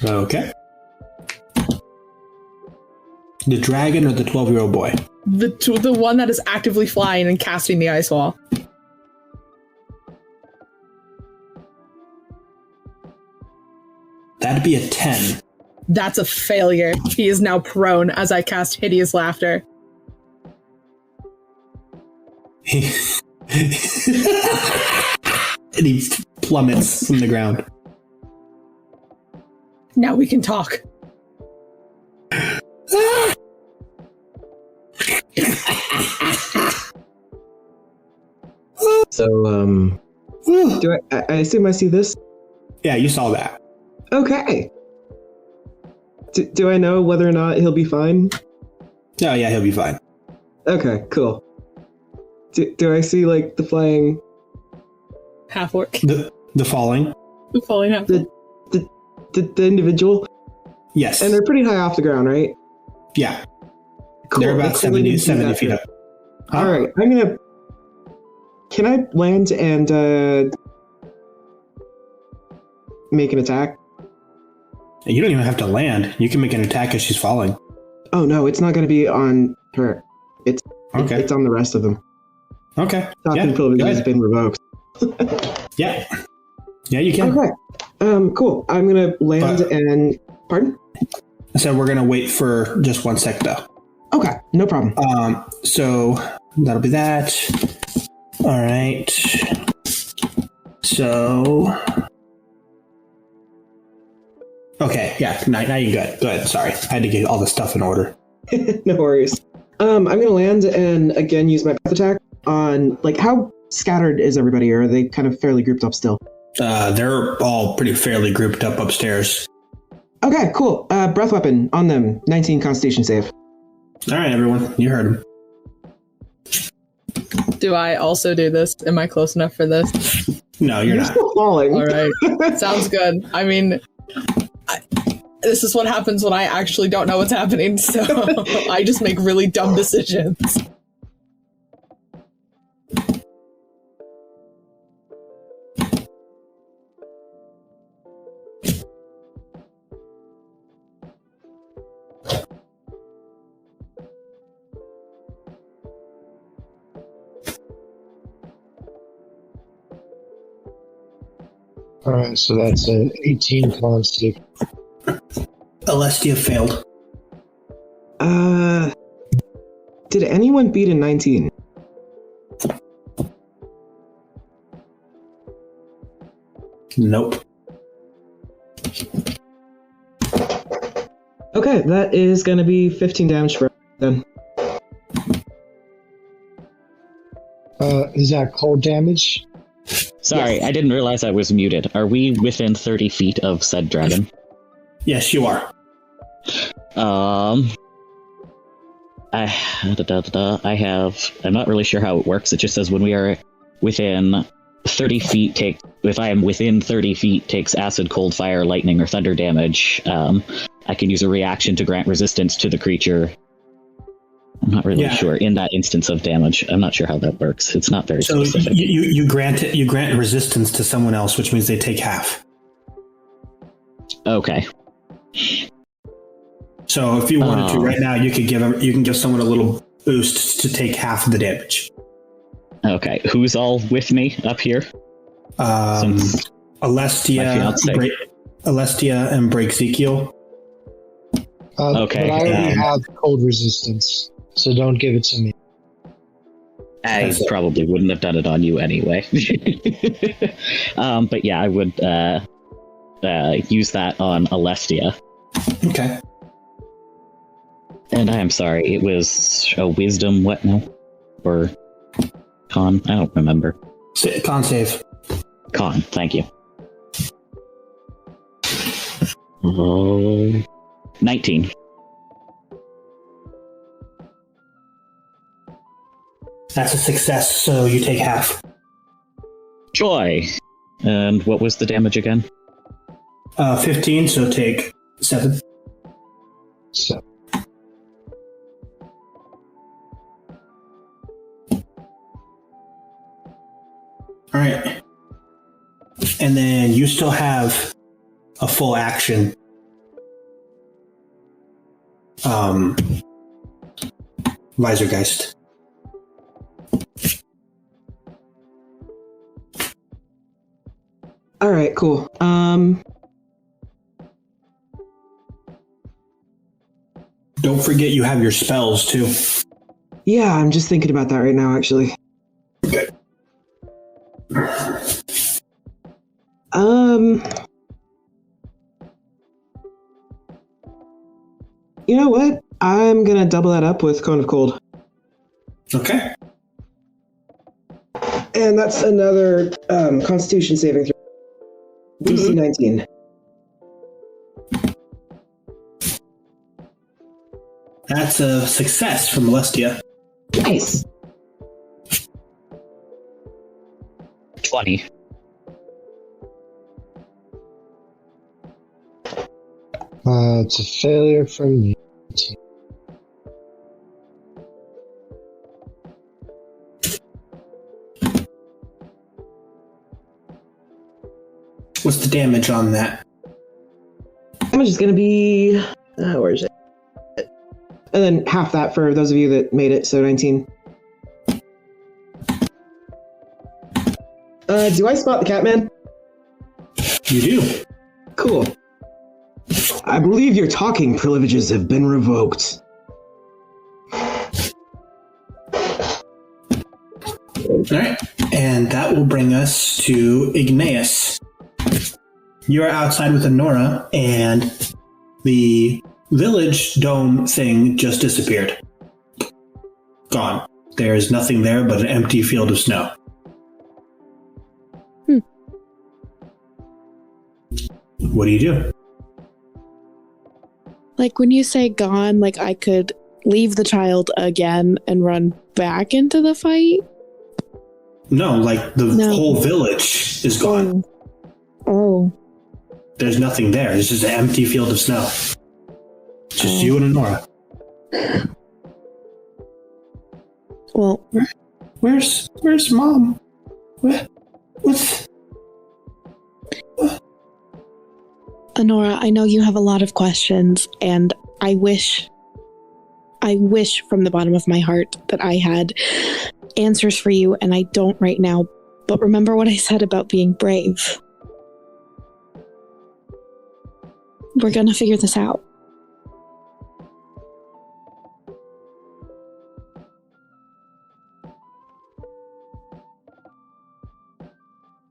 Okay. The dragon or the 12-year-old boy? The one that is actively flying and casting the ice wall. That'd be a 10. That's a failure. He is now prone as I cast hideous laughter. And he plummets from the ground. Now we can talk. So, do I assume I see this? Yeah, you saw that. Okay. Do I know whether or not he'll be fine? Oh, yeah, he'll be fine. Okay, cool. Do I see, like, the flying... Half orc. The falling? The falling half orc. The individual? Yes. And they're pretty high off the ground, right? Yeah. Cool. They're about They clearly 70 didn't do that feet yet. up. Alright, I'm gonna... Can I land and, make an attack? You don't even have to land. You can make an attack as she's falling. Oh no, it's not going to be on her. It's on the rest of them. Okay. Stopping Yeah, privilege has been revoked. Yeah. Yeah, you can. Okay. Cool. I'm going to land and... Pardon? So we're going to wait for just 1 sec, though. Okay, no problem. So that'll be that. All right. So... Okay, yeah, now you're good. Good, sorry. I had to get all the stuff in order. No worries. I'm going to land and again use my breath attack on... Like, how scattered is everybody? Or are they kind of fairly grouped up still? They're all pretty fairly grouped up upstairs. Okay, cool. Breath weapon on them. 19 Constitution save. All right, everyone. You heard him. Do I also do this? Am I close enough for this? No, you're not. Still falling. All right. Sounds good. I mean, this is what happens when I actually don't know what's happening, so I just make really dumb decisions. Alright, so that's an 18 con save. Alestia failed. Did anyone beat a 19? Nope. Okay, that is going to be 15 damage for then. Is that cold damage? Sorry, Yes. I didn't realize I was muted. Are we within 30 feet of said dragon? Yes, you are. I have. I'm not really sure how it works. It just says when we are within 30 feet, if I am within 30 feet, takes acid, cold, fire, lightning, or thunder damage. I can use a reaction to grant resistance to the creature. I'm not really sure in that instance of damage. I'm not sure how that works. It's not very So specific. you grant resistance to someone else, which means they take half. Okay. So if you wanted to right now, you can give someone a little boost to take half of the damage. Okay. Who's all with me up here? Since Alestia, Alestia, and Break Ezekiel. Okay, But I already have cold resistance, so don't give it to me. I probably wouldn't have done it on you anyway. But yeah, I would use that on Alestia. Okay. And I am sorry, it was a wisdom what now? Or con? I don't remember. Con save. Con, thank you. Oh, 19. That's a success, so you take half. Joy! And what was the damage again? 15, so take 7. So, All right. And then you still have a full action. Visorgeist. All right, cool. Don't forget you have your spells too. Yeah, I'm just thinking about that right now, actually. Okay. You know what? I'm gonna double that up with Cone of Cold. Okay. And that's another Constitution saving throw. DC 19. That's a success from Alestia. Nice. 20. it's a failure from me. What's the damage on that? Damage is going to be... where is it? And then half that for those of you that made it, so 19. Do I spot the Catman? You do. Cool. I believe your talking privileges have been revoked. Alright, and that will bring us to Igneous. You are outside with Honora, and the village dome thing just disappeared. Gone. There's nothing there but an empty field of snow. What do you do? Like, when you say gone, like, I could leave the child again and run back into the fight? No, like, the whole village is gone. Oh. There's nothing there. It's just an empty field of snow. Just you and Honora. Well, where's Mom? What's... Honora, I know you have a lot of questions, and I wish from the bottom of my heart that I had answers for you, and I don't right now. But remember what I said about being brave. We're gonna figure this out.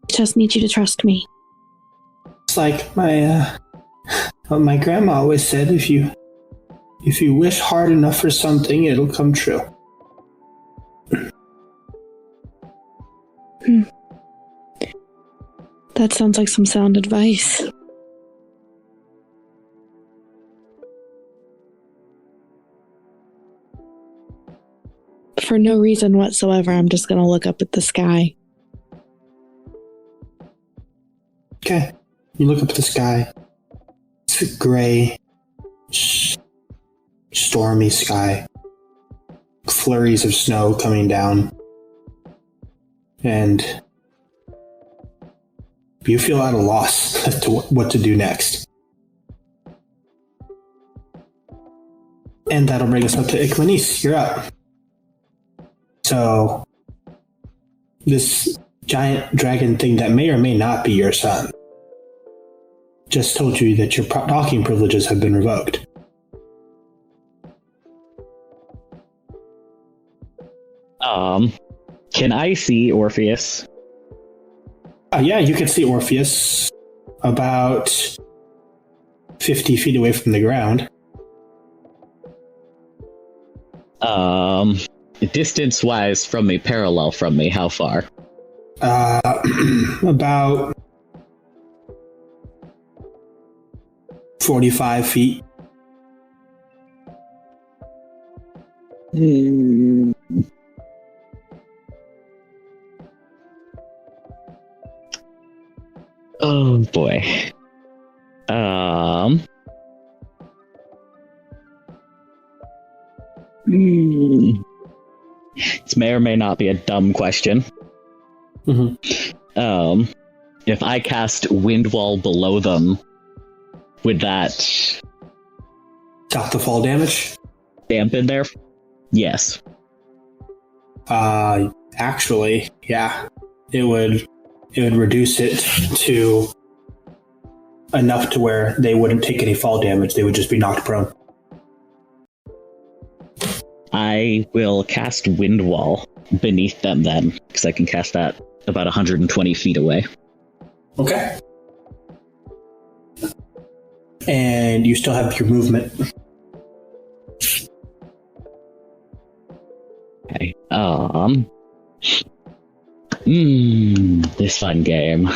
Just need you to trust me. It's like what my grandma always said, if you wish hard enough for something, it'll come true. That sounds like some sound advice. For no reason whatsoever, I'm just gonna look up at the sky. Okay. You look up at the sky. It's a gray, stormy sky. Flurries of snow coming down. And you feel at a loss as to what to do next. And that'll bring us up to Ikmanice. You're up. So, this giant dragon thing that may or may not be your son just told you that your talking privileges have been revoked. Can I see Orpheus? Yeah, you can see Orpheus about 50 feet away from the ground. Distance-wise from me, parallel from me, how far? About 45 feet. Oh boy. This may or may not be a dumb question. Mm-hmm. If I cast Wind Wall below them, would that Stop the fall damage? dampen their? Yes. Actually, yeah. It would reduce it to enough to where they wouldn't take any fall damage. They would just be knocked prone. I will cast Wind Wall beneath them then, because I can cast that about 120 feet away. Okay. And you still have your movement. Okay. This fun game.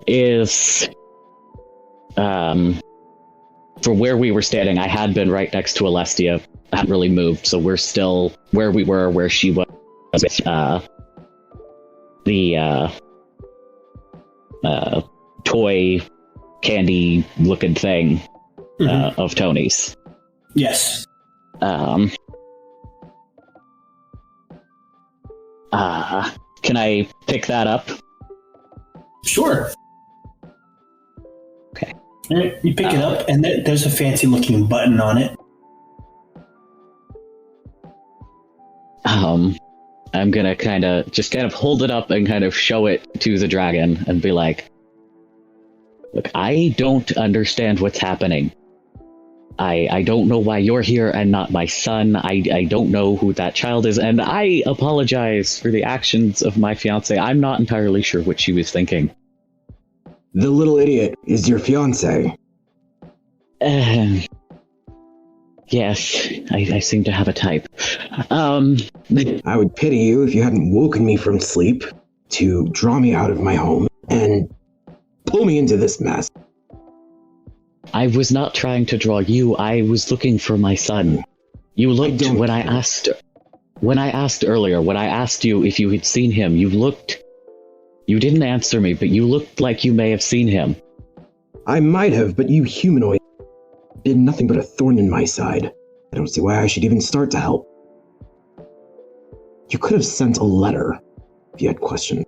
Is for where we were standing, I had been right next to Alestia. I hadn't really moved, so we're still where we were, where she was with the toy candy looking thing of Tony's. Yes. Can I pick that up? Sure. Okay. All right, you pick it up, and there's a fancy-looking button on it. I'm gonna kind of hold it up and kind of show it to the dragon and be like, look, I don't understand what's happening. I don't know why you're here and not my son. I don't know who that child is, and I apologize for the actions of my fiance. I'm not entirely sure what she was thinking. The little idiot is your fiance. Yes, I seem to have a type. I would pity you if you hadn't woken me from sleep to draw me out of my home and pull me into this mess. I was not trying to draw you. I was looking for my son. You looked when I asked earlier, when I asked you if you had seen him, you didn't answer me, but you looked like you may have seen him. I might have, but you humanoid did nothing but a thorn in my side. I don't see why I should even start to help. You could have sent a letter if you had questions.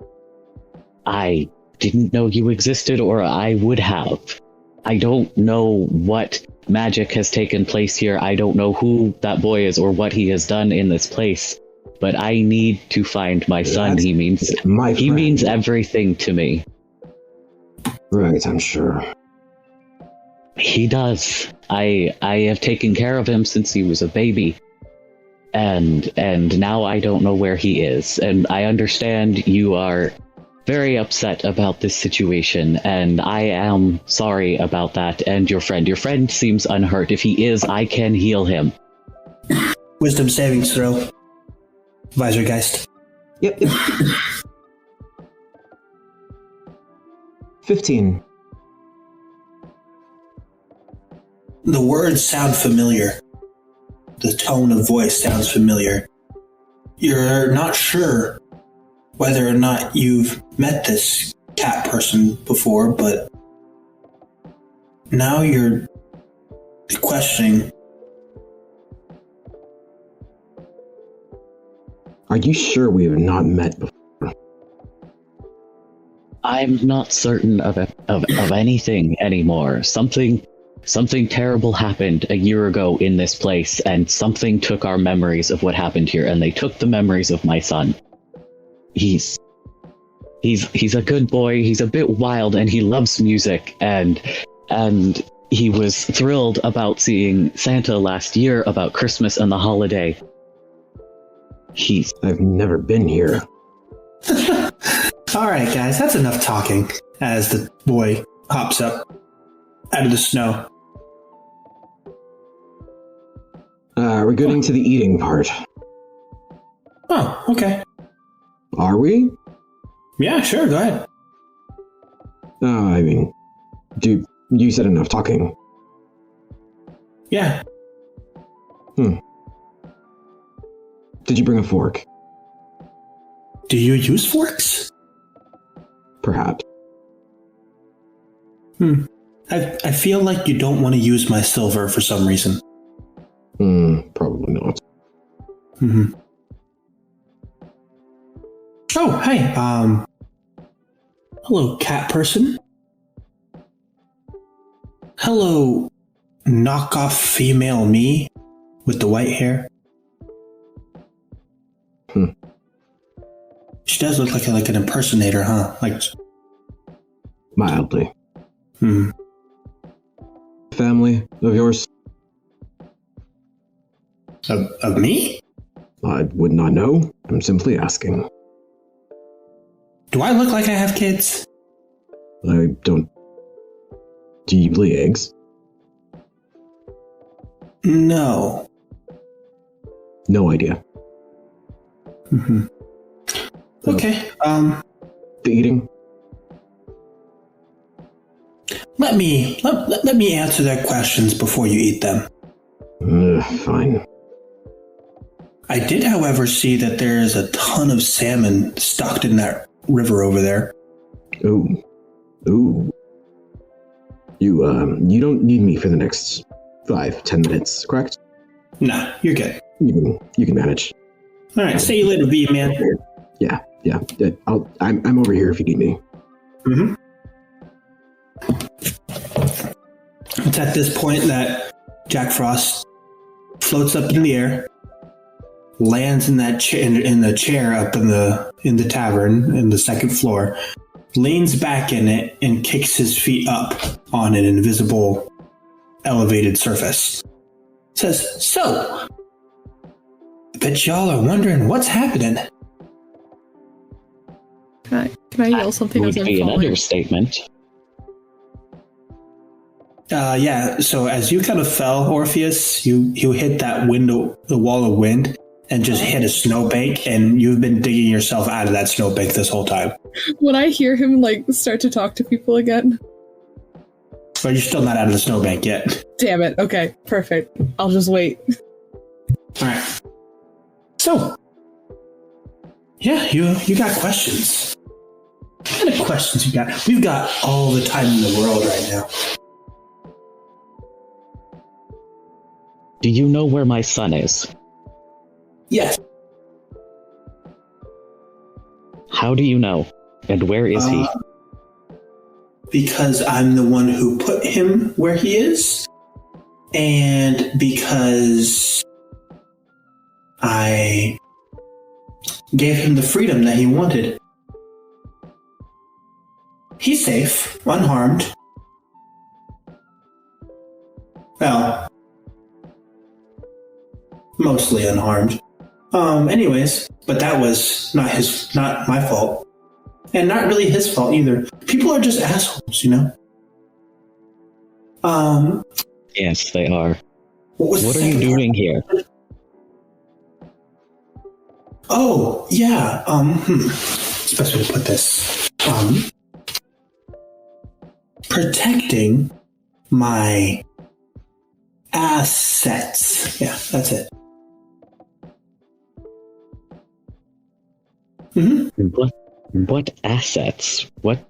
I didn't know you existed, or I would have. I don't know what magic has taken place here. I don't know who that boy is or what he has done in this place. But I need to find my son. He means everything to me. Right, I'm sure. He does. I have taken care of him since he was a baby. And now I don't know where he is. And I understand you are very upset about this situation, and I am sorry about that. And your friend seems unhurt. If he is, I can heal him. Wisdom savings throw. Visorgeist. Yep. 15. The words sound familiar. The tone of voice sounds familiar. You're not sure whether or not you've met this cat person before, but now you're questioning. Are you sure we have not met before? I'm not certain of anything anymore. Something terrible happened a year ago in this place, and something took our memories of what happened here, and they took the memories of my son. He's a good boy. He's a bit wild, and he loves music, and he was thrilled about seeing Santa last year, about Christmas and the holiday. I've never been here. All right, guys, that's enough talking. As the boy hops up out of the snow. We're getting to the eating part. Oh, okay. Are we? Yeah, sure, go ahead. I mean, you said enough talking. Yeah. Did you bring a fork? Do you use forks? Perhaps. I feel like you don't want to use my silver for some reason. Probably not. Mm-hmm. Oh, hey, hello, cat person. Hello, knockoff female me with the white hair. She does look like an impersonator, huh? Like, Mildly. Family of yours? Of me? I would not know. I'm simply asking. Do I look like I have kids? I don't... Do you lay eggs? No. No idea. Okay, The eating? let me answer their questions before you eat them. Fine. I did, however, see that there is a ton of salmon stocked in that river over there. Ooh. You don't need me for the next 5-10 minutes, correct? Nah, you're good. You can manage. All right, see you later, V-Man. Yeah. I'm over here if you need me. Mm-hmm. It's at this point that Jack Frost floats up in the air, lands in that in the chair up in the tavern in the second floor, leans back in it, and kicks his feet up on an invisible elevated surface. Says, "So, I bet y'all are wondering what's happening." Can I yell something Would as I'm be an falling? understatement. Yeah, so as you kind of fell, Orpheus, you hit that the wall of wind, and just hit a snowbank, and you've been digging yourself out of that snowbank this whole time. When I hear him start to talk to people again. But you're still not out of the snowbank yet. Damn it. Okay, perfect. I'll just wait. Alright. So, yeah, you got questions. What kind of questions you got? We've got all the time in the world right now. Do you know where my son is? Yes. How do you know? And where is he? Because I'm the one who put him where he is, and because I gave him the freedom that he wanted. He's safe, unharmed. Well, mostly unharmed. Anyways, but that was not my fault. And not really his fault either. People are just assholes, you know? Yes, they are. What What are you doing here? Oh, yeah, what's the best way to put this? Protecting my assets. Yeah, that's it. Mm-hmm. What assets? What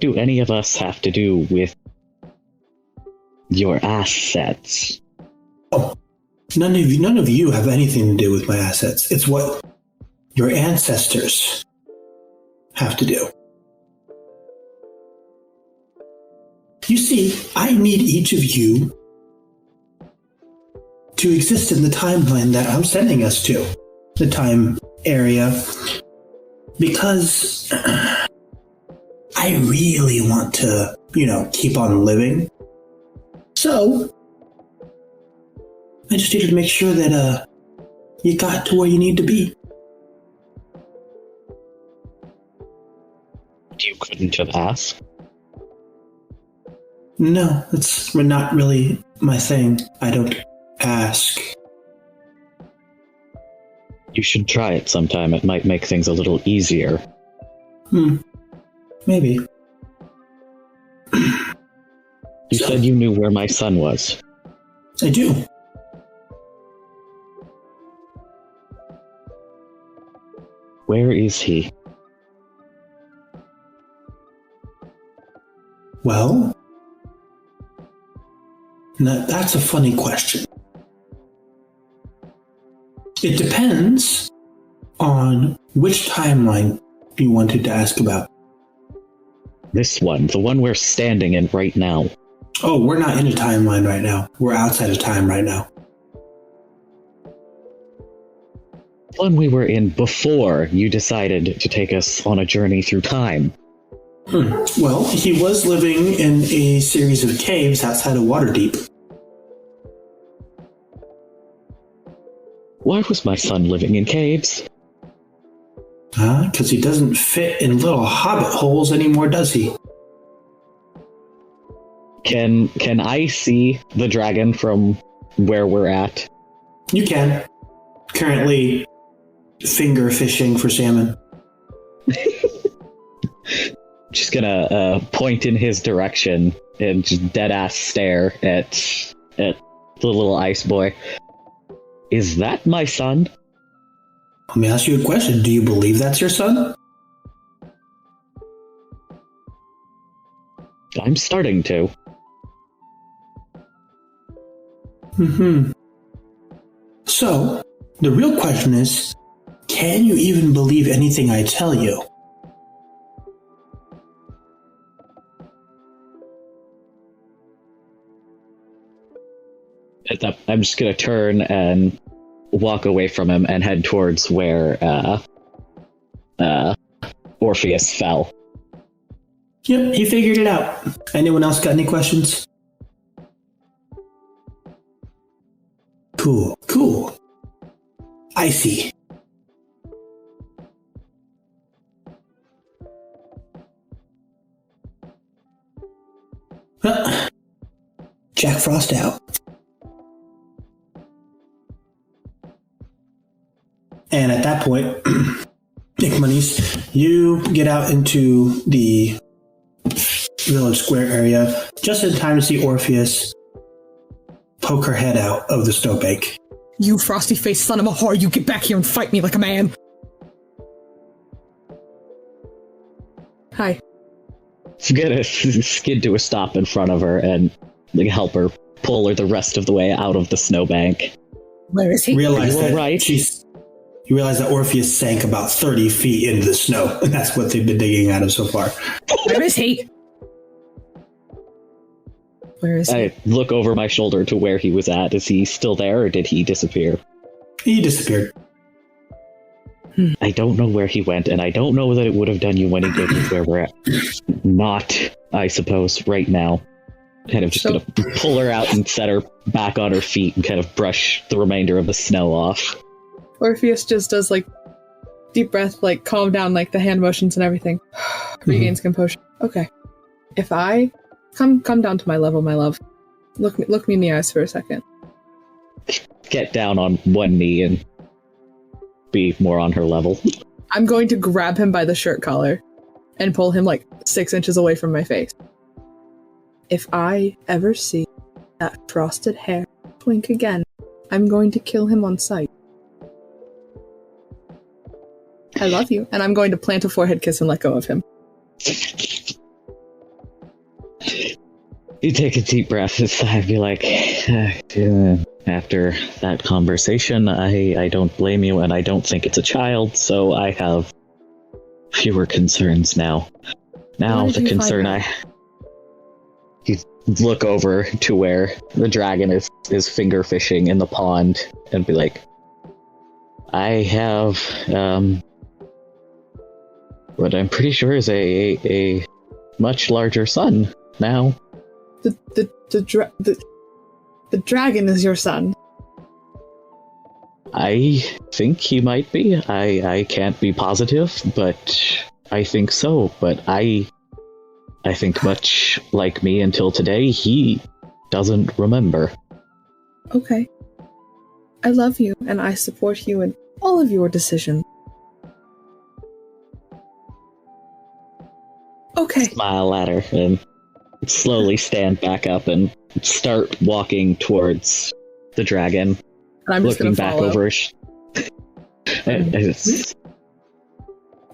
do any of us have to do with your assets? Oh, none of you have anything to do with my assets. It's what your ancestors have to do. You see, I need each of you to exist in the timeline that I'm sending us to, the time area, because I really want to, keep on living. So, I just needed to make sure that you got to where you need to be. You couldn't have asked. No, that's not really my thing. I don't ask. You should try it sometime. It might make things a little easier. Maybe. You said you knew where my son was. I do. Where is he? Well, now that's a funny question. It depends on which timeline you wanted to ask about. This one, the one we're standing in right now. Oh, we're not in a timeline right now. We're outside of time right now. One we were in before you decided to take us on a journey through time. Well, he was living in a series of caves outside of Waterdeep. Why was my son living in caves? Because he doesn't fit in little hobbit holes anymore, does he? Can I see the dragon from where we're at? You can. Currently finger fishing for salmon. Just gonna point in his direction and just dead ass stare at the little ice boy. Is that my son? Let me ask you a question. Do you believe that's your son? I'm starting to. So, the real question is, Can you even believe anything I tell you? I'm just gonna turn and walk away from him and head towards where Orpheus fell. Yep, he figured it out. Anyone else got any questions? Cool. I see. Huh. Jack Frost out. And at that point, Nickmonies, you get out into the village square area just in time to see Orpheus poke her head out of the snowbank. You frosty-faced son of a whore, you get back here and fight me like a man! Hi. I'm gonna skid to a stop in front of her and help her pull her the rest of the way out of the snowbank. Where is he? You realize that Orpheus sank about 30 feet into the snow, and that's what they've been digging out of so far. Where is he? Where is he? I look over my shoulder to where he was at. Is he still there, or did he disappear? He disappeared. I don't know where he went, and I don't know that it would have done you any good with where we're at. Not, I suppose, right now. Kind of just gonna pull her out and set her back on her feet and kind of brush the remainder of the snow off. Orpheus just does, like, deep breath, like, calm down, like, the hand motions and everything. Regains composure. Okay. If I... Come down to my level, my love. Look me in the eyes for a second. Get down on one knee and be more on her level. I'm going to grab him by the shirt collar and pull him, like, 6 inches away from my face. If I ever see that frosted hair twink again, I'm going to kill him on sight. I love you, and I'm going to plant a forehead kiss and let go of him. You take a deep breath and sigh and be like, after that conversation, I don't blame you, and I don't think it's a child, so I have fewer concerns now. Now the concern You look over to where the dragon is finger fishing in the pond and be like, I have, what I'm pretty sure is a much larger son now. The dragon is your son. I think he might be. I can't be positive, but I think so. But I think much like me until today, he doesn't remember. Okay. I love you, and I support you in all of your decisions. Okay. Smile at her and slowly stand back up and start walking towards the dragon. And I'm just looking gonna back follow. over. I'm just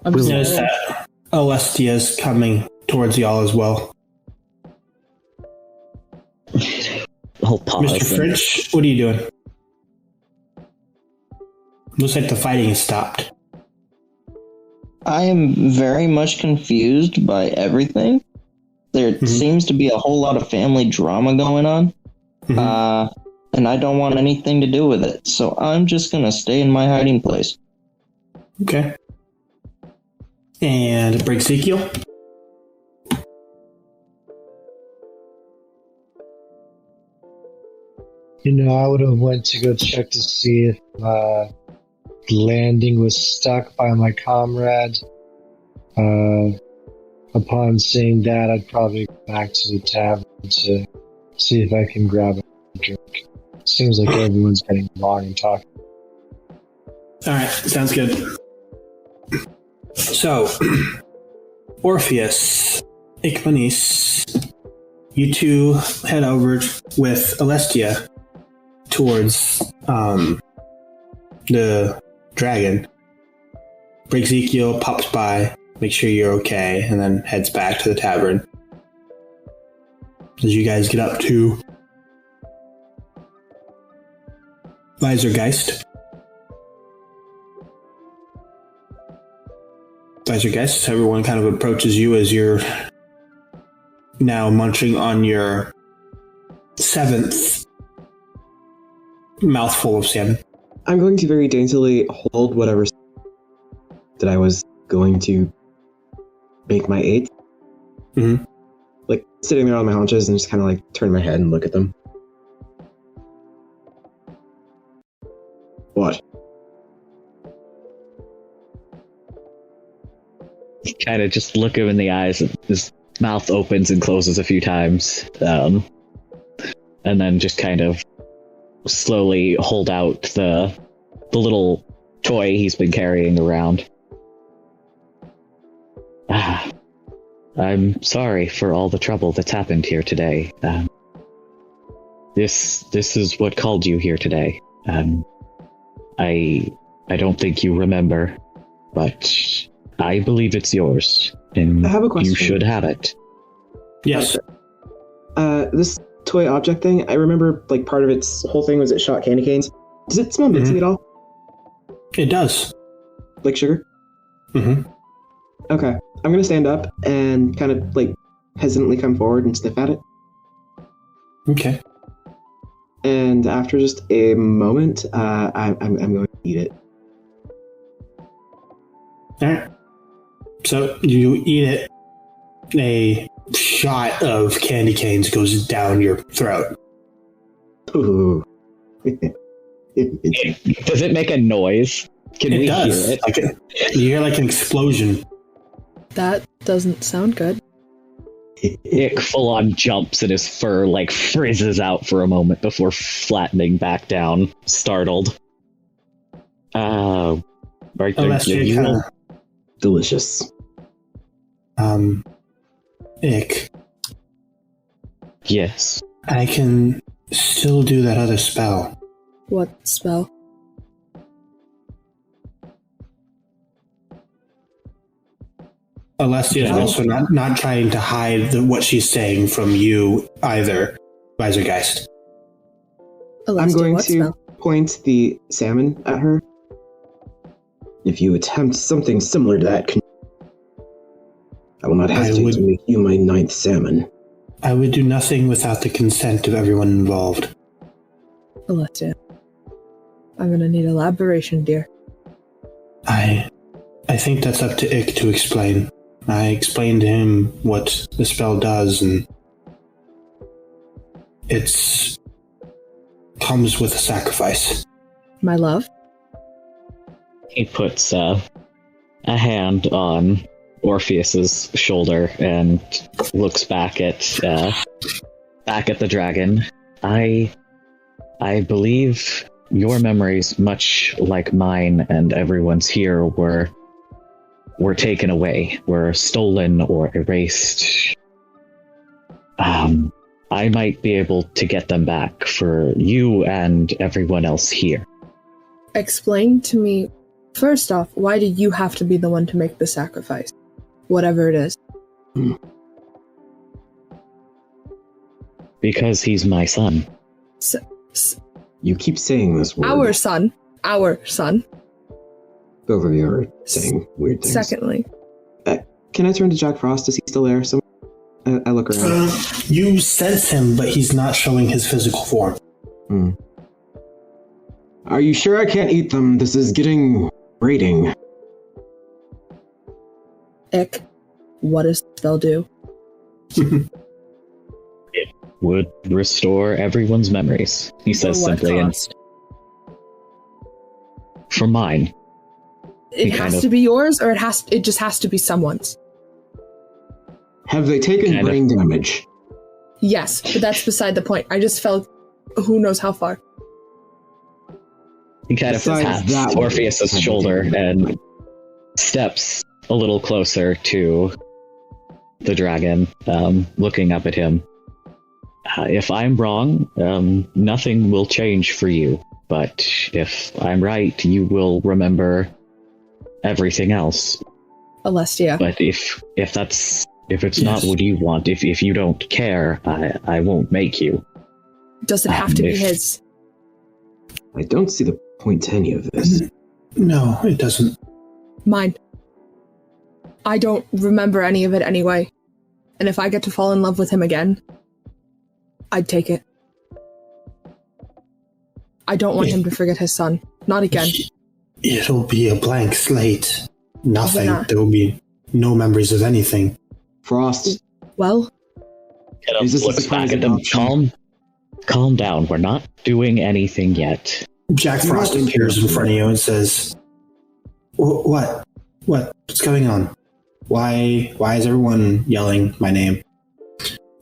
Notice that Alestia's coming towards y'all as well. I'll pause. Mr. French, what are you doing? Looks like the fighting has stopped. I am very much confused by everything. There seems to be a whole lot of family drama going on. And I don't want anything to do with it. So I'm just going to stay in my hiding place. Okay. And break Ezekiel. I would have went to go check to see if landing was stuck by my comrade. Upon seeing that, I'd probably go back to the tavern to see if I can grab a drink. Seems like everyone's getting along and talking. Alright, sounds good. So, Orpheus, Ikmanis, you two head over with Alestia towards the dragon. Break Ezekiel pops by, make sure you're okay, and then heads back to the tavern. As you guys get up to Weisergeist. As your guests, everyone kind of approaches you as you're now munching on your 7th mouthful of salmon. I'm going to very daintily hold whatever that I was going to make my 8th. Mm-hmm. Like, sitting there on my haunches and just kind of like turn my head and look at them. What? Kind of just look him in the eyes, and his mouth opens and closes a few times, and then just kind of slowly hold out the little toy he's been carrying around. I'm sorry for all the trouble that's happened here today. This is what called you here today. I don't think you remember, but I believe it's yours, and I have a question. you should have it. Yes. This toy object thing, I remember like part of its whole thing was it shot candy canes. Does it smell minty at all? It does. Like sugar? Mm-hmm. Okay. I'm gonna stand up and kind of like hesitantly come forward and sniff at it. Okay. And after just a moment, I'm going to eat it. All right. So you eat it. A shot of candy canes goes down your throat. Ooh. Does it make a noise? Can we hear it? Like you hear like an explosion. That doesn't sound good. Ick full on jumps and his fur like frizzes out for a moment before flattening back down, startled. Right there. Unless you kind of Delicious. Ick. Yes. I can still do that other spell. What spell? Alessia is also not trying to hide what she's saying from you either, Weisergeist. I'm going what to spell? point the salmon at her. If you attempt something similar to that, I will not hesitate to make you my 9th salmon. I would do nothing without the consent of everyone involved. Alessia. I'm gonna need elaboration, dear. I think that's up to Ick to explain. I explained to him what the spell does, and it's comes with a sacrifice. My love? He puts a hand on Orpheus's shoulder and looks back at the dragon. I believe your memories, much like mine and everyone's here, were taken away, were stolen or erased. I might be able to get them back for you and everyone else here. Explain to me, first off, why do you have to be the one to make the sacrifice? Whatever it is. Because he's my son. You keep saying this word. Our son. Both of you are saying weird things. Secondly. Can I turn to Jack Frost? Is he still there? I look around. You sense him, but he's not showing his physical form. Are you sure I can't eat them? This is getting grating. Ick, what does the spell do? It would restore everyone's memories, he says simply. And for mine. It has to be yours, or it just has to be someone's? Have they taken brain damage? Yes, but that's beside the point. I just felt who knows how far. He kind of taps Orpheus's shoulder and steps a little closer to the dragon, looking up at him. If I'm wrong, nothing will change for you. But if I'm right, you will remember everything else. Alessia. But if it's not what you want, if you don't care, I won't make you. Does it have to be his? I don't see the point to any of this. No, it doesn't. Mine. I don't remember any of it anyway. And if I get to fall in love with him again, I'd take it. I don't want him to forget his son. Not again. It'll be a blank slate. Nothing. Yeah. There will be no memories of anything. Frost. Well, Is this a looks back at surprising them. option? Calm down. We're not doing anything yet. Jack Frost appears in front of you and says, What? What's going on? Why is everyone yelling my name?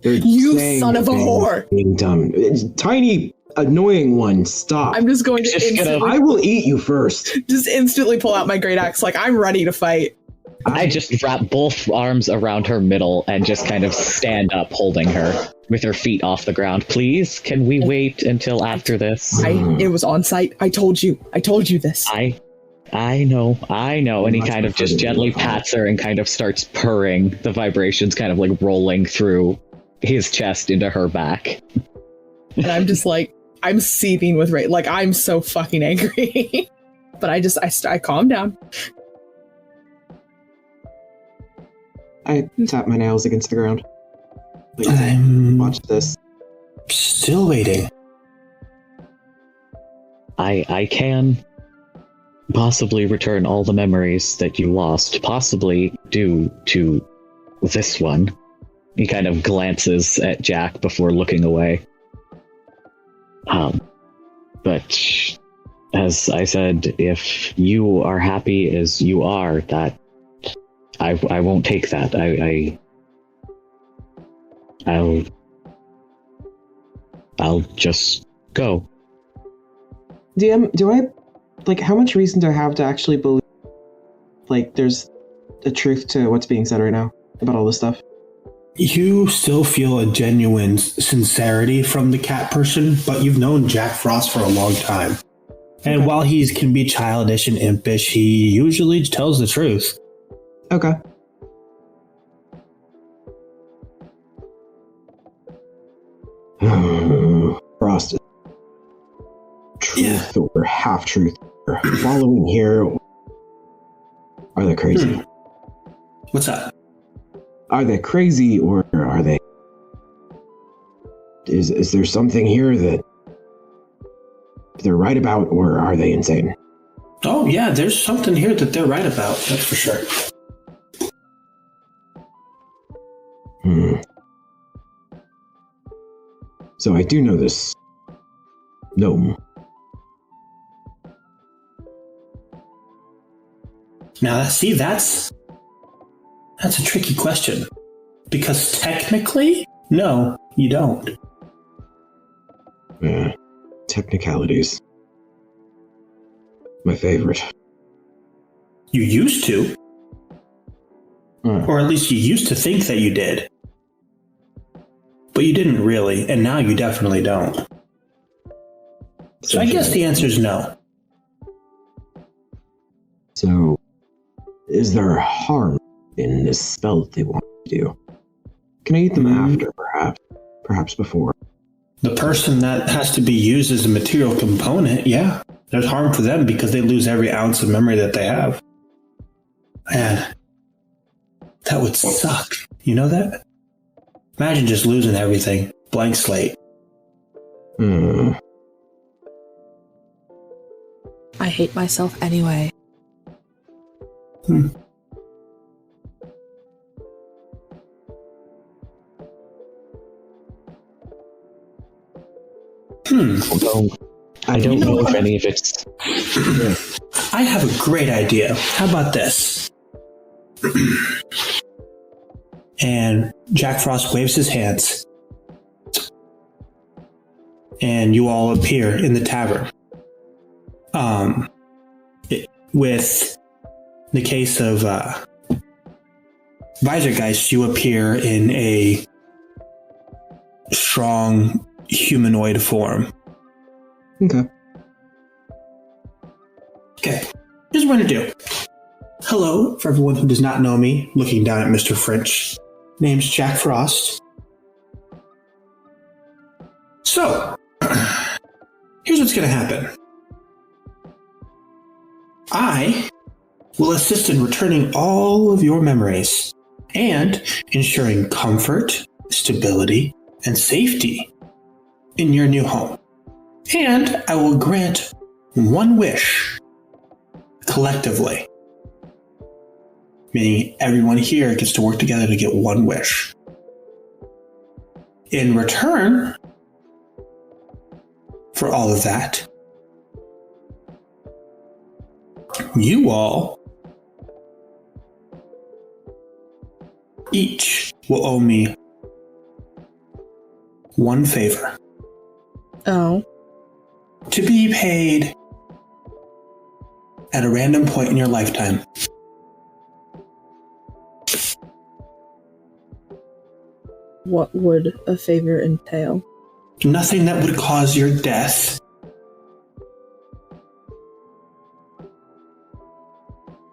They're You saying son of a things whore. being done. It's tiny, annoying one. Stop. I'm just going to Just gonna- I will eat you first. just instantly pull out my great axe. Like, I'm ready to fight. I just wrap both arms around her middle and just kind of stand up holding her with her feet off the ground. Please, can we wait until after this? It was on site. I told you this. I know. And he kind of just gently pats her and kind of starts purring, the vibrations kind of like rolling through his chest into her back. And I'm just like, I'm seething with rage. Like, I'm so fucking angry. But I calm down. I tap my nails against the ground. Please, I'm watch this. still waiting. I can possibly return all the memories that you lost, possibly due to this one. He kind of glances at Jack before looking away. But as I said, if you are happy as you are, that I won't take that. I'll just go. DM, do I, like, how much reason do I have to actually believe, like, there's a truth to what's being said right now about all this stuff? You still feel a genuine sincerity from the cat person, but you've known Jack Frost for a long time. And Okay. while he can be childish and impish, he usually tells the truth. Okay. Frost. Truth or half truth. Or following here. Are they crazy? What's that? Are they crazy or are they? Is there something here that they're right about, or are they insane? Oh, yeah, there's something here that they're right about, that's for sure. So I do know this gnome. Now, see, that's a tricky question. Because technically, no, you don't. Technicalities. My favorite. You used to. Or at least you used to think that you did. But you didn't really, and now you definitely don't. So I guess the answer is no. So, is there harm in this spell that they want to do? Can I eat them after, perhaps? Perhaps before? The person that has to be used as a material component, yeah. There's harm for them because they lose every ounce of memory that they have. Man, that would suck. You know that? Imagine just losing everything. Blank slate. I hate myself anyway. Although I don't know if any of it's... I have a great idea. How about this? And Jack Frost waves his hands. And you all appear in the tavern. With the case of Visorgeist, you appear in a strong humanoid form. Okay. Okay, here's what I'm going to do. Hello, for everyone who does not know me, looking down at Mr. French. Name's Jack Frost. So, here's what's going to happen. I will assist in returning all of your memories and ensuring comfort, stability, and safety in your new home. And I will grant one wish collectively, meaning everyone here gets to work together to get one wish. In return for all of that, you all each will owe me one favor. Oh. To be paid at a random point in your lifetime. What would a favor entail? Nothing that would cause your death.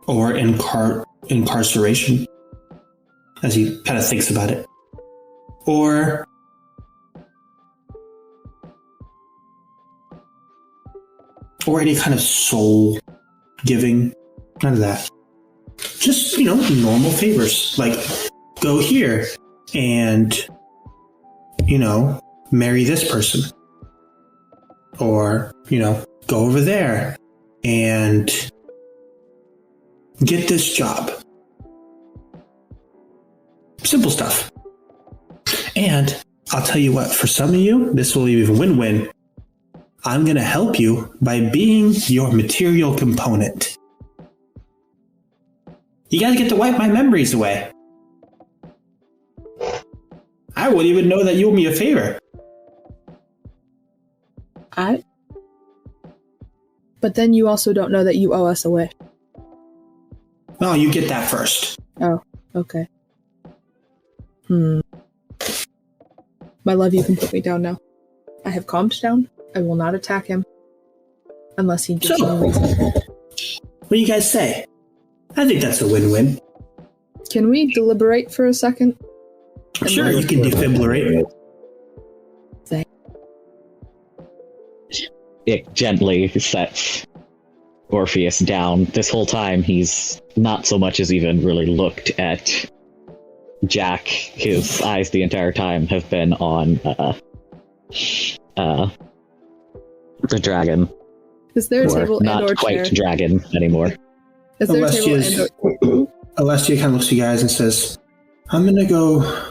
Or incarceration, as he kind of thinks about it. Or any kind of soul giving. None of that. Just, normal favors. Like, go here and, marry this person. Or, go over there and get this job. Simple stuff. And I'll tell you what, for some of you, this will be a win-win. I'm going to help you by being your material component. You guys get to wipe my memories away. I wouldn't even know that you owe me a favor. But then you also don't know that you owe us a wish. Oh, you get that first. Oh, okay. My love, you can put me down now. I have calmed down. I will not attack him. Unless he gives me a reason. What do you guys say? I think that's a win-win. Can we deliberate for a second? Sure, you can defibrillate. It gently sets Orpheus down. This whole time, he's not so much as even really looked at Jack. His eyes the entire time have been on the dragon. Is there a table not and or quite chair? dragon anymore. Is there a table and or... Alessia kind of looks at you guys and says, I'm going to go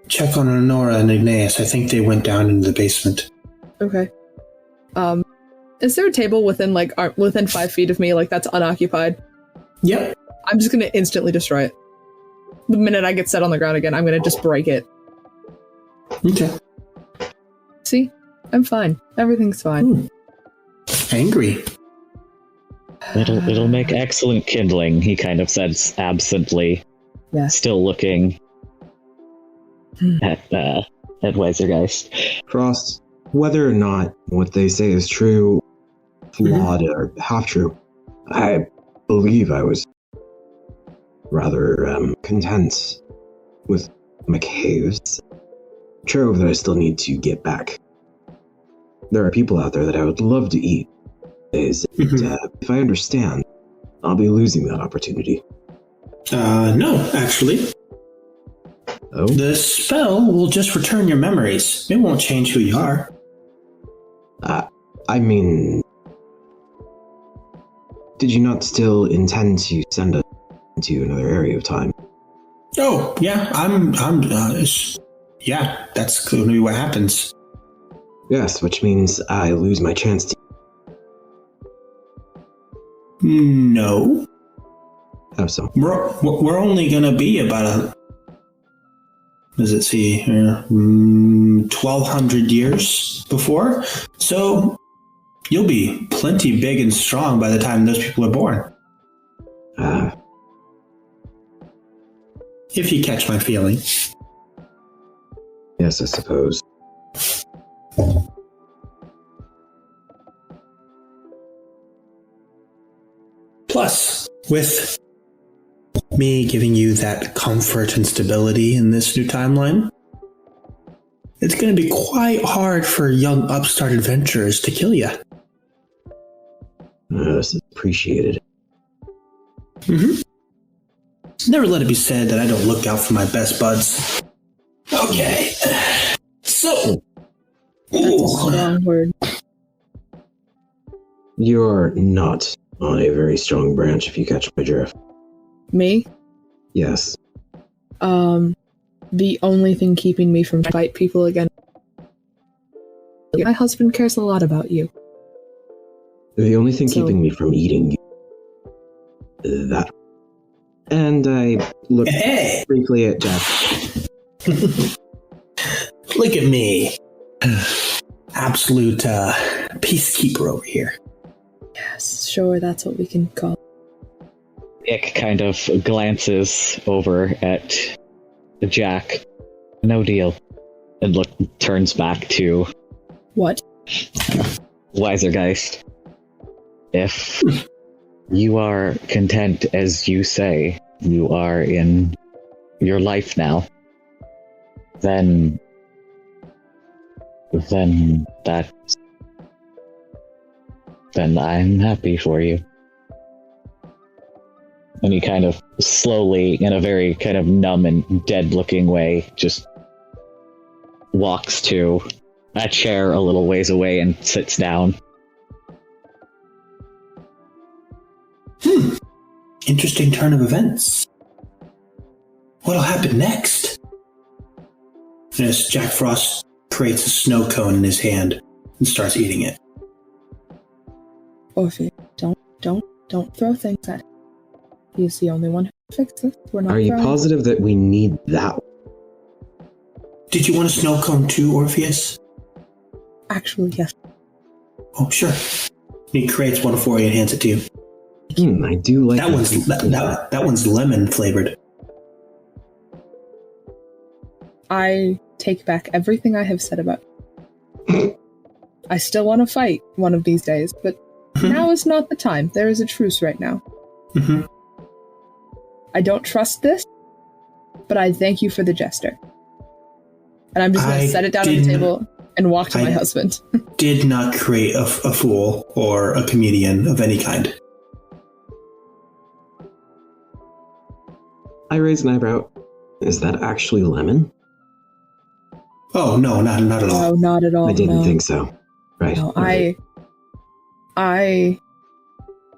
check on Honora and Ignaeus. I think they went down into the basement. Okay. Is there a table within 5 feet of me, that's unoccupied? Yep. I'm just gonna instantly destroy it. The minute I get set on the ground again, I'm gonna just break it. Okay. See? I'm fine. Everything's fine. Angry. It'll make excellent kindling, he kind of says absently. Yeah. Still looking at Weisergeist. Frost, whether or not what they say is true, flawed, or half true, I believe I was rather content with McCabe's trove that I still need to get back. There are people out there that I would love to eat. If I understand, I'll be losing that opportunity. No, actually. Oh? The spell will just return your memories. It won't change who you are. I mean, did you not still intend to send us into another area of time? Oh, yeah, yeah, that's going to be what happens. Yes, which means I lose my chance to... No. How so? We're only going to be about 1,200 years before. So you'll be plenty big and strong by the time those people are born. If you catch my feeling. Yes, I suppose. Plus, with me giving you that comfort and stability in this new timeline, it's going to be quite hard for young upstart adventurers to kill you. This is appreciated. Mm-hmm. Never let it be said that I don't look out for my best buds. Okay. So. That's a strong word. You're not on a very strong branch, if you catch my drift. Me? Yes. The only thing keeping me from fight people again. My husband cares a lot about you. The only thing keeping me from eating you. That. And I look briefly at Jack. Look at me. Absolute peacekeeper over here. Yes, sure, that's what we can call it. Ick kind of glances over at Jack. No deal. And turns back to What? Weisergeist. If you are content, as you say, you are in your life now, then I'm happy for you. And he kind of slowly, in a very kind of numb and dead-looking way, just walks to a chair a little ways away and sits down. Interesting turn of events. What'll happen next? And as Jack Frost creates a snow cone in his hand and starts eating it. Orpheus, don't throw things at him. He's the only one who can fix this. We're not. Are you positive that we need that? Did you want a snow cone too, Orpheus? Actually, yes. Oh, sure. And he creates one for you and hands it to you. I do like that one's lemon flavored. I take back everything I have said about you. I still want to fight one of these days, but now is not the time. There is a truce right now. Mm-hmm. I don't trust this, but I thank you for the gesture. And I'm just going to set it down on the table and walk to my husband. Did not create a fool or a comedian of any kind. I raise an eyebrow. Is that actually lemon? Oh, no, not at all. No, not at all. I didn't think so. Right. No, right. I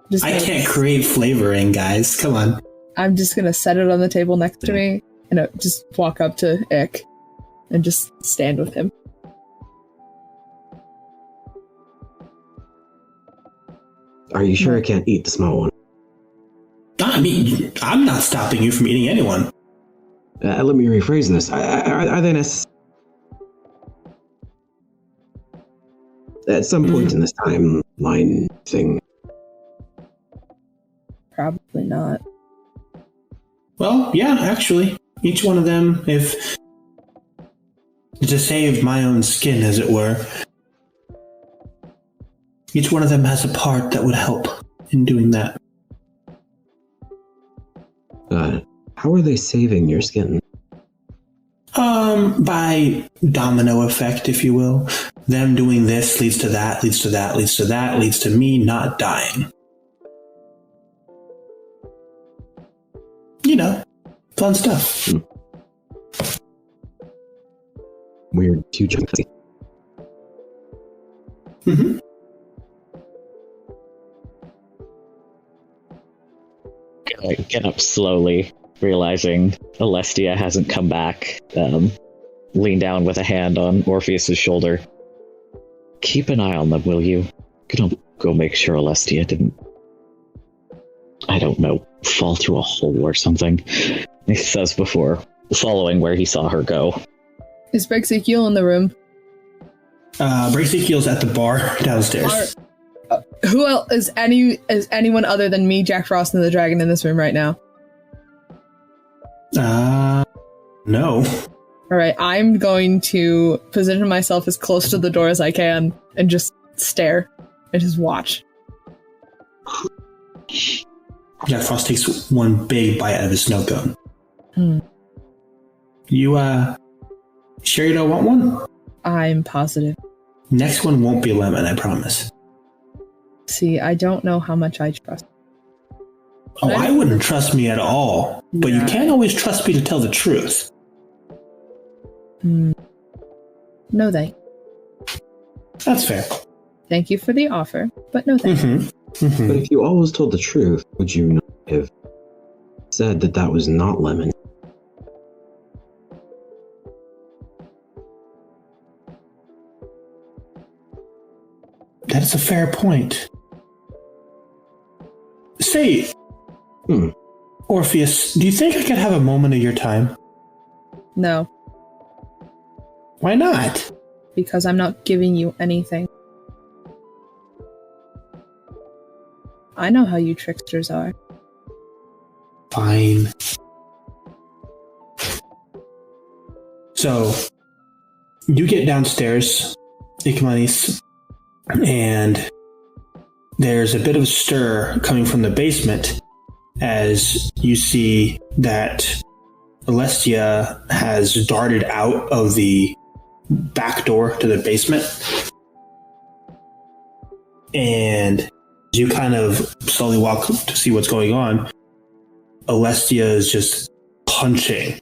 can't create flavoring, guys. Come on. I'm just going to set it on the table next to me and just walk up to Ick and just stand with him. Are you sure I can't eat the small one? I mean, I'm not stopping you from eating anyone. Let me rephrase this. Are they necessary? At some point in this timeline thing. Probably not. Well, yeah, actually. Each one of them, if to save my own skin, as it were, each one of them has a part that would help in doing that. How are they saving your skin? By domino effect, if you will. Them doing this leads to that, leads to that, leads to that, leads to me not dying. You know, fun stuff. Weird, too chunky. Mm-hmm. Get up slowly, realizing Alestia hasn't come back. Lean down with a hand on Orpheus's shoulder. Keep an eye on them, will you? Go make sure Alestia didn't, I don't know, fall through a hole or something. He says before following where he saw her go. Is Brexikiel in the room? Brexikiel's at the bar downstairs. Who else is anyone other than me, Jack Frost, and the dragon in this room right now? No. All right, I'm going to position myself as close to the door as I can and just stare and just watch. Jack Frost takes one big bite out of his snow cone. You, sure you don't want one? I'm positive. Next one won't be lemon, I promise. See, I don't know how much I trust. Oh, I wouldn't trust me at all. But you can't always trust me to tell the truth. No, thank you. That's fair. Thank you for the offer, but no thank you. But if you always told the truth, would you not have said that that was not lemon? That's a fair point. Say, Orpheus, do you think I could have a moment of your time? No, Why not? because I'm not giving you anything. I know how you tricksters are. Fine. So, you get downstairs, Ikmanis, and there's a bit of a stir coming from the basement as you see that Alestia has darted out of the back door to the basement. And you kind of slowly walk to see what's going on. Alestia is just punching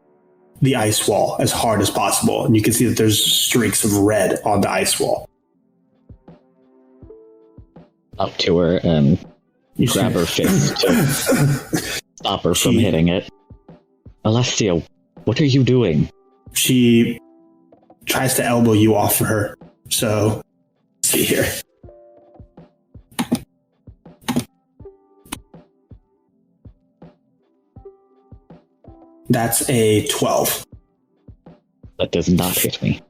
the ice wall as hard as possible. And you can see that there's streaks of red on the ice wall. Up to her and grab her fist to stop her from hitting it. Alessia, what are you doing? She tries to elbow you off of her. So, let's see here. That's a 12. That does not hit me.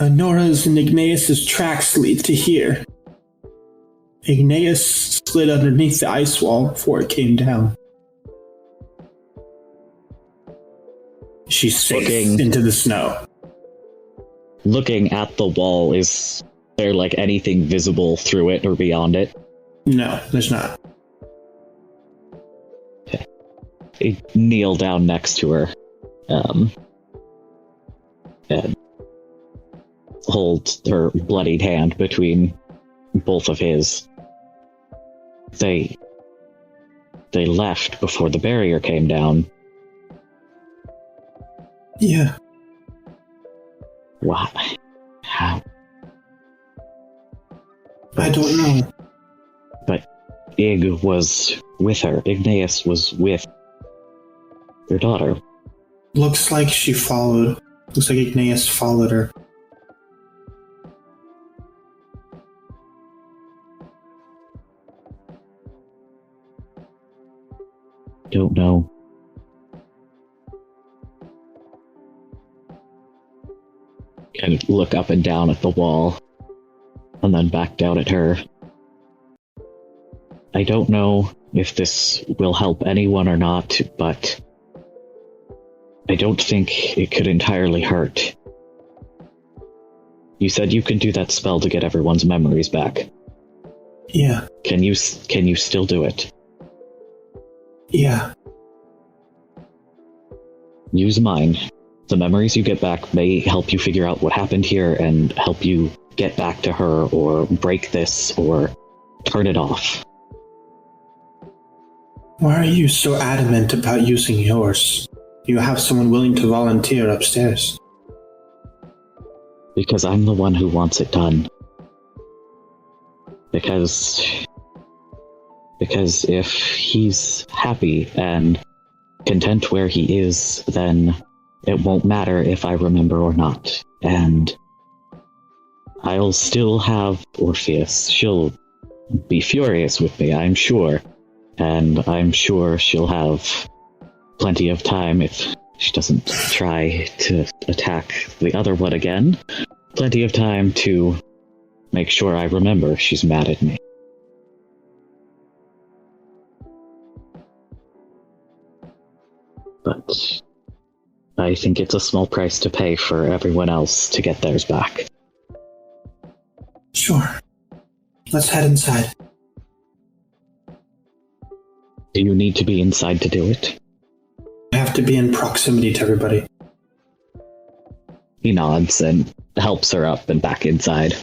Nora's and Igneus's tracks lead to here. Igneus slid underneath the ice wall before it came down. She sinks into the snow. Looking at the wall, is there like anything visible through it or beyond it? No, there's not. Okay. I kneel down next to her. And hold her bloodied hand between both of his. They left before the barrier came down. Yeah. Why? How? I don't know. But Ig was with her. Igneus was with your daughter. Looks like she followed. Looks like Igneus followed her. Don't know. And look up and down at the wall, and then back down at her. I don't know if this will help anyone or not, but I don't think it could entirely hurt. You said you could do that spell to get everyone's memories back. Yeah. Can you still do it? Yeah. Use mine. The memories you get back may help you figure out what happened here and help you get back to her or break this or turn it off. Why are you so adamant about using yours? You have someone willing to volunteer upstairs. Because I'm the one who wants it done. Because if he's happy and content where he is, then it won't matter if I remember or not. And I'll still have Orpheus. She'll be furious with me, I'm sure. And I'm sure she'll have plenty of time if she doesn't try to attack the other one again. Plenty of time to make sure I remember she's mad at me. But I think it's a small price to pay for everyone else to get theirs back. Sure. Let's head inside. Do you need to be inside to do it? I have to be in proximity to everybody. He nods and helps her up and back inside.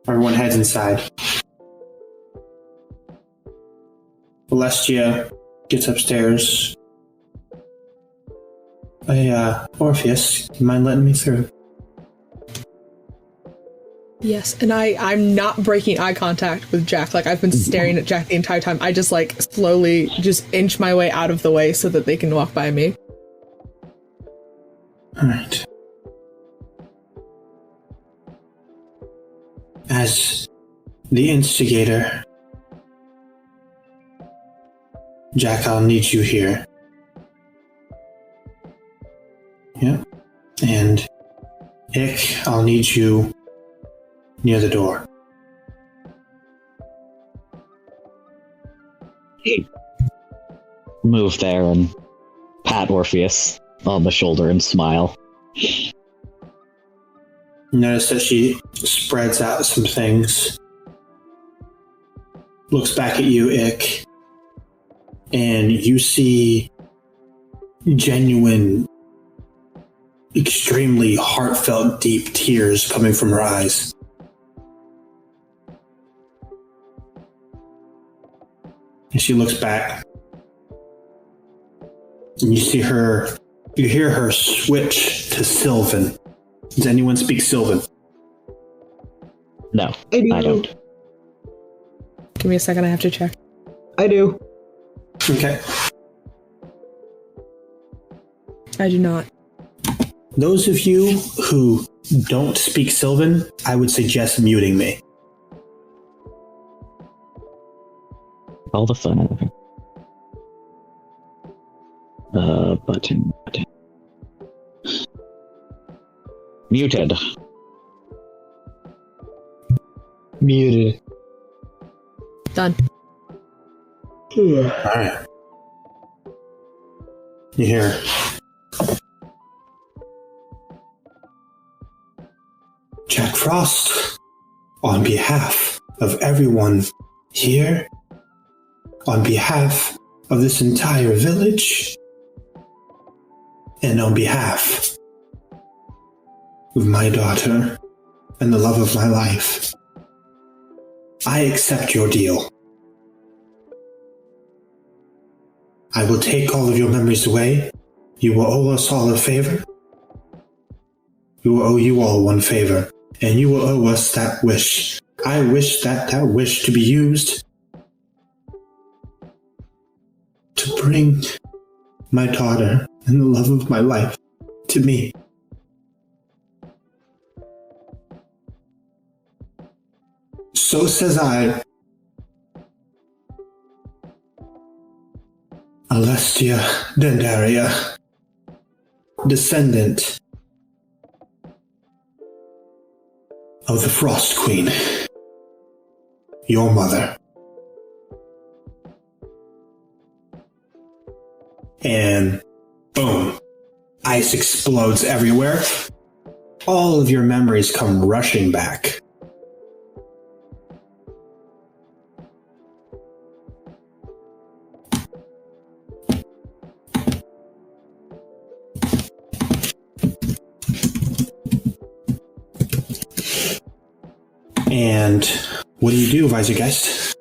Everyone heads inside. Celestia gets upstairs. Hey, Orpheus, you mind letting me through? Yes, and I'm not breaking eye contact with Jack. Like, I've been staring at Jack the entire time. I just, like, slowly just inch my way out of the way so that they can walk by me. Alright. As the instigator, Jack, I'll need you here. Yep. And Ick, I'll need you near the door. Move there and pat Orpheus on the shoulder and smile. Notice that she spreads out some things. Looks back at you, Ick. And you see genuine, extremely heartfelt, deep tears coming from her eyes. And she looks back. And you hear her switch to Sylvan. Does anyone speak Sylvan? No, I don't. Give me a second, I have to check. I do. Okay. I do not. Those of you who don't speak Sylvan, I would suggest muting me. All the fun out of it. Button. Muted. Muted. Done. Alright. You hear Jack Frost, on behalf of everyone here, on behalf of this entire village, and on behalf of my daughter and the love of my life, I accept your deal. I will take all of your memories away. You will owe us all a favor. We will owe you all one favor, and you will owe us that wish. I wish that wish to be used to bring my daughter and the love of my life to me. So says I, Alestia Dendaria, descendant of the Frost Queen, your mother. And boom, ice explodes everywhere. All of your memories come rushing back. And what do you do, Weisergeist?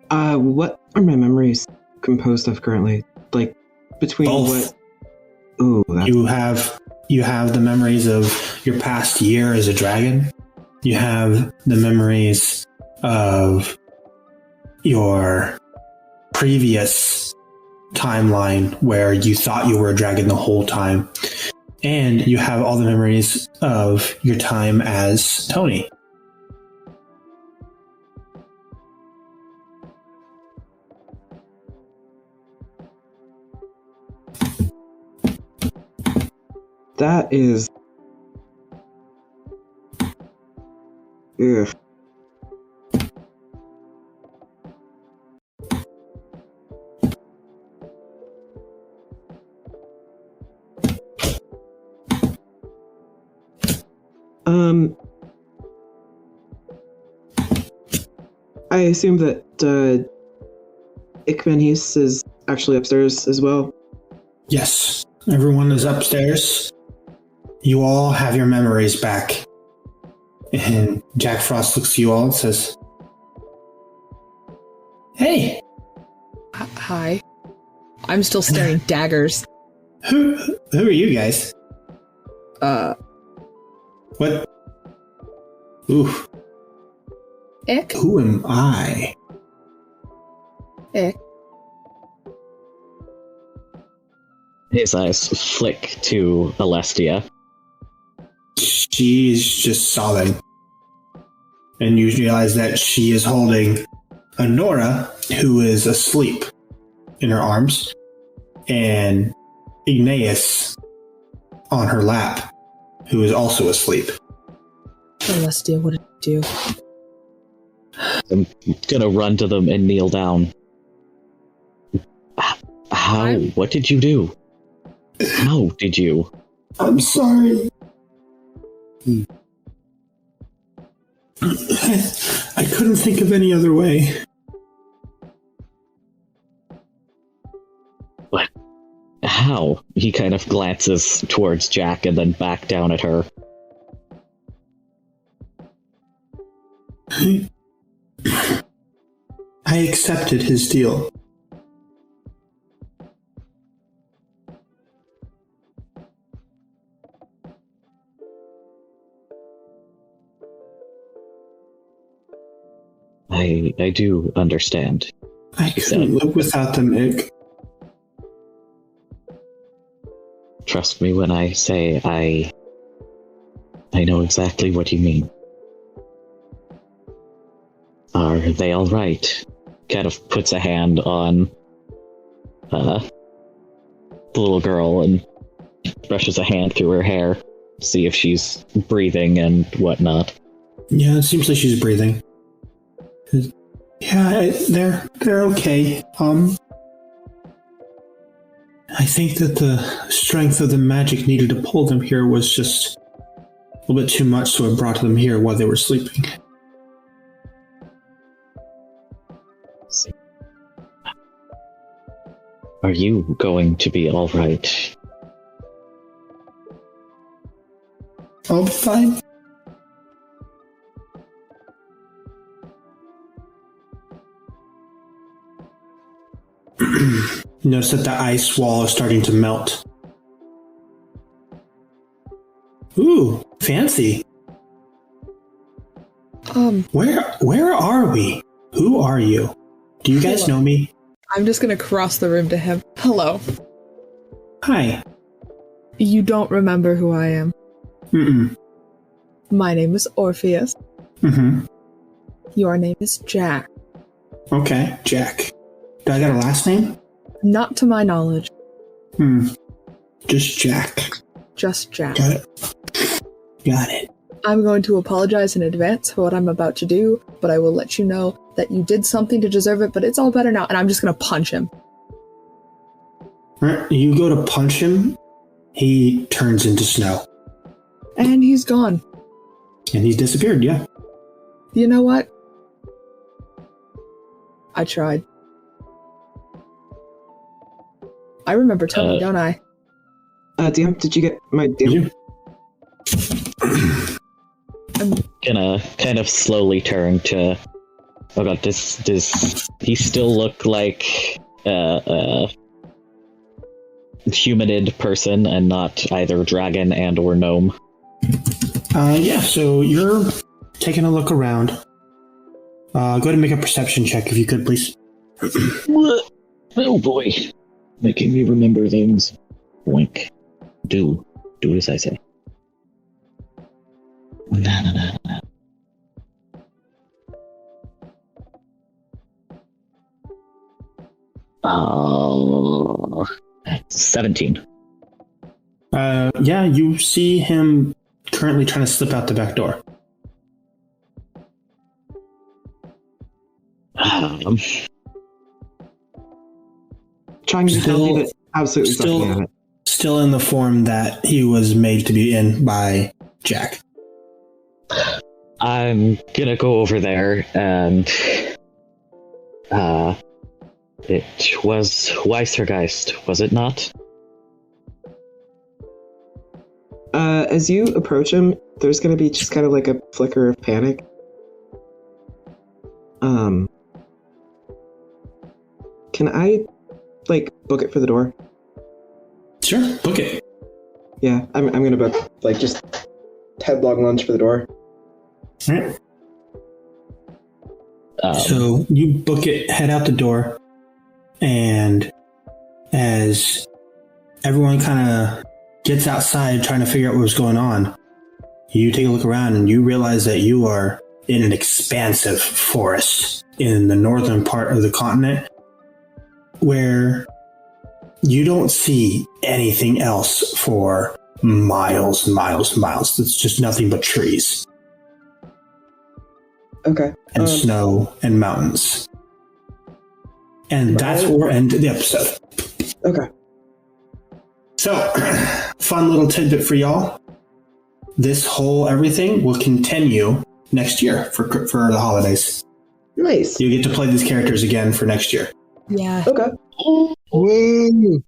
What are my memories composed of currently? Like, between Both. what? Ooh, that's... You have the memories of your past year as a dragon. You have the memories of your previous timeline where you thought you were a dragon the whole time. And you have all the memories of your time as Tony. That is... Ugh. I assume that Ikmanhis is actually upstairs as well. Yes, everyone is upstairs. You all have your memories back. And Jack Frost looks at you all and says, "Hey, Hi. I'm still staring daggers. who are you guys? What? Oof, Ick? who am I?" Ick. His eyes flick to Alestia. She's just sobbing. And you realize that she is holding Honora, who is asleep in her arms, and Ignaeus on her lap, who is also asleep. Celestia, what did you do? I'm gonna run to them and kneel down. How? What did you do? How did you? I'm sorry. I couldn't think of any other way. What? How? He kind of glances towards Jack and then back down at her. I accepted his deal. I do understand. I couldn't live without them, Ick. Trust me when I say I know exactly what you mean. Are they all right? Kind of puts a hand on the little girl and brushes a hand through her hair, see if she's breathing and whatnot. Yeah, it seems like she's breathing. Yeah, they're okay. I think that the strength of the magic needed to pull them here was just a little bit too much, so I brought them here while they were sleeping. Are you going to be all right? I'll be fine. You notice that the ice wall is starting to melt. Ooh, fancy. Where are we? Who are you? Do you guys know me? I'm just gonna cross the room to him. Hello. Hi. You don't remember who I am. Mm-mm. My name is Orpheus. Mm-hmm. Your name is Jack. Okay, Jack. Do I got a last name? Not to my knowledge. Just Jack. Just Jack. Got it. Got it. I'm going to apologize in advance for what I'm about to do, but I will let you know that you did something to deserve it, but it's all better now, and I'm just gonna punch him. Right, you go to punch him, he turns into snow. And he's gone. And he's disappeared, yeah. You know what? I tried. I remember Tony, don't I? DM, did you get my DM? You? I'm gonna kind of slowly turn to... Oh god, does he still look like a humanid person and not either dragon and or gnome? Yeah, so you're taking a look around. Go ahead and make a perception check if you could, please. What? Oh boy. Making me remember things. Wink. Do as I say. Nah. 17. Yeah, you see him currently trying to slip out the back door. Trying to tell me that absolutely sucking at it. Still in the form that he was made to be in by Jack. I'm gonna go over there and it was Weisergeist, was it not? As you approach him, there's gonna be just kind of like a flicker of panic. Can I, like, book it for the door? Sure, book it. Yeah, I'm gonna book, like, just headlong lunge for the door. All right. So you book it, head out the door, and as everyone kind of gets outside trying to figure out what was going on, you take a look around and you realize that you are in an expansive forest in the northern part of the continent where you don't see anything else for miles and miles and miles. It's just nothing but trees. Okay. And snow and mountains. And that's where we'll end the episode. Okay. So, fun little tidbit for y'all. This whole everything will continue next year for the holidays. Nice. You get to play these characters again for next year. Yeah. Okay. Woo!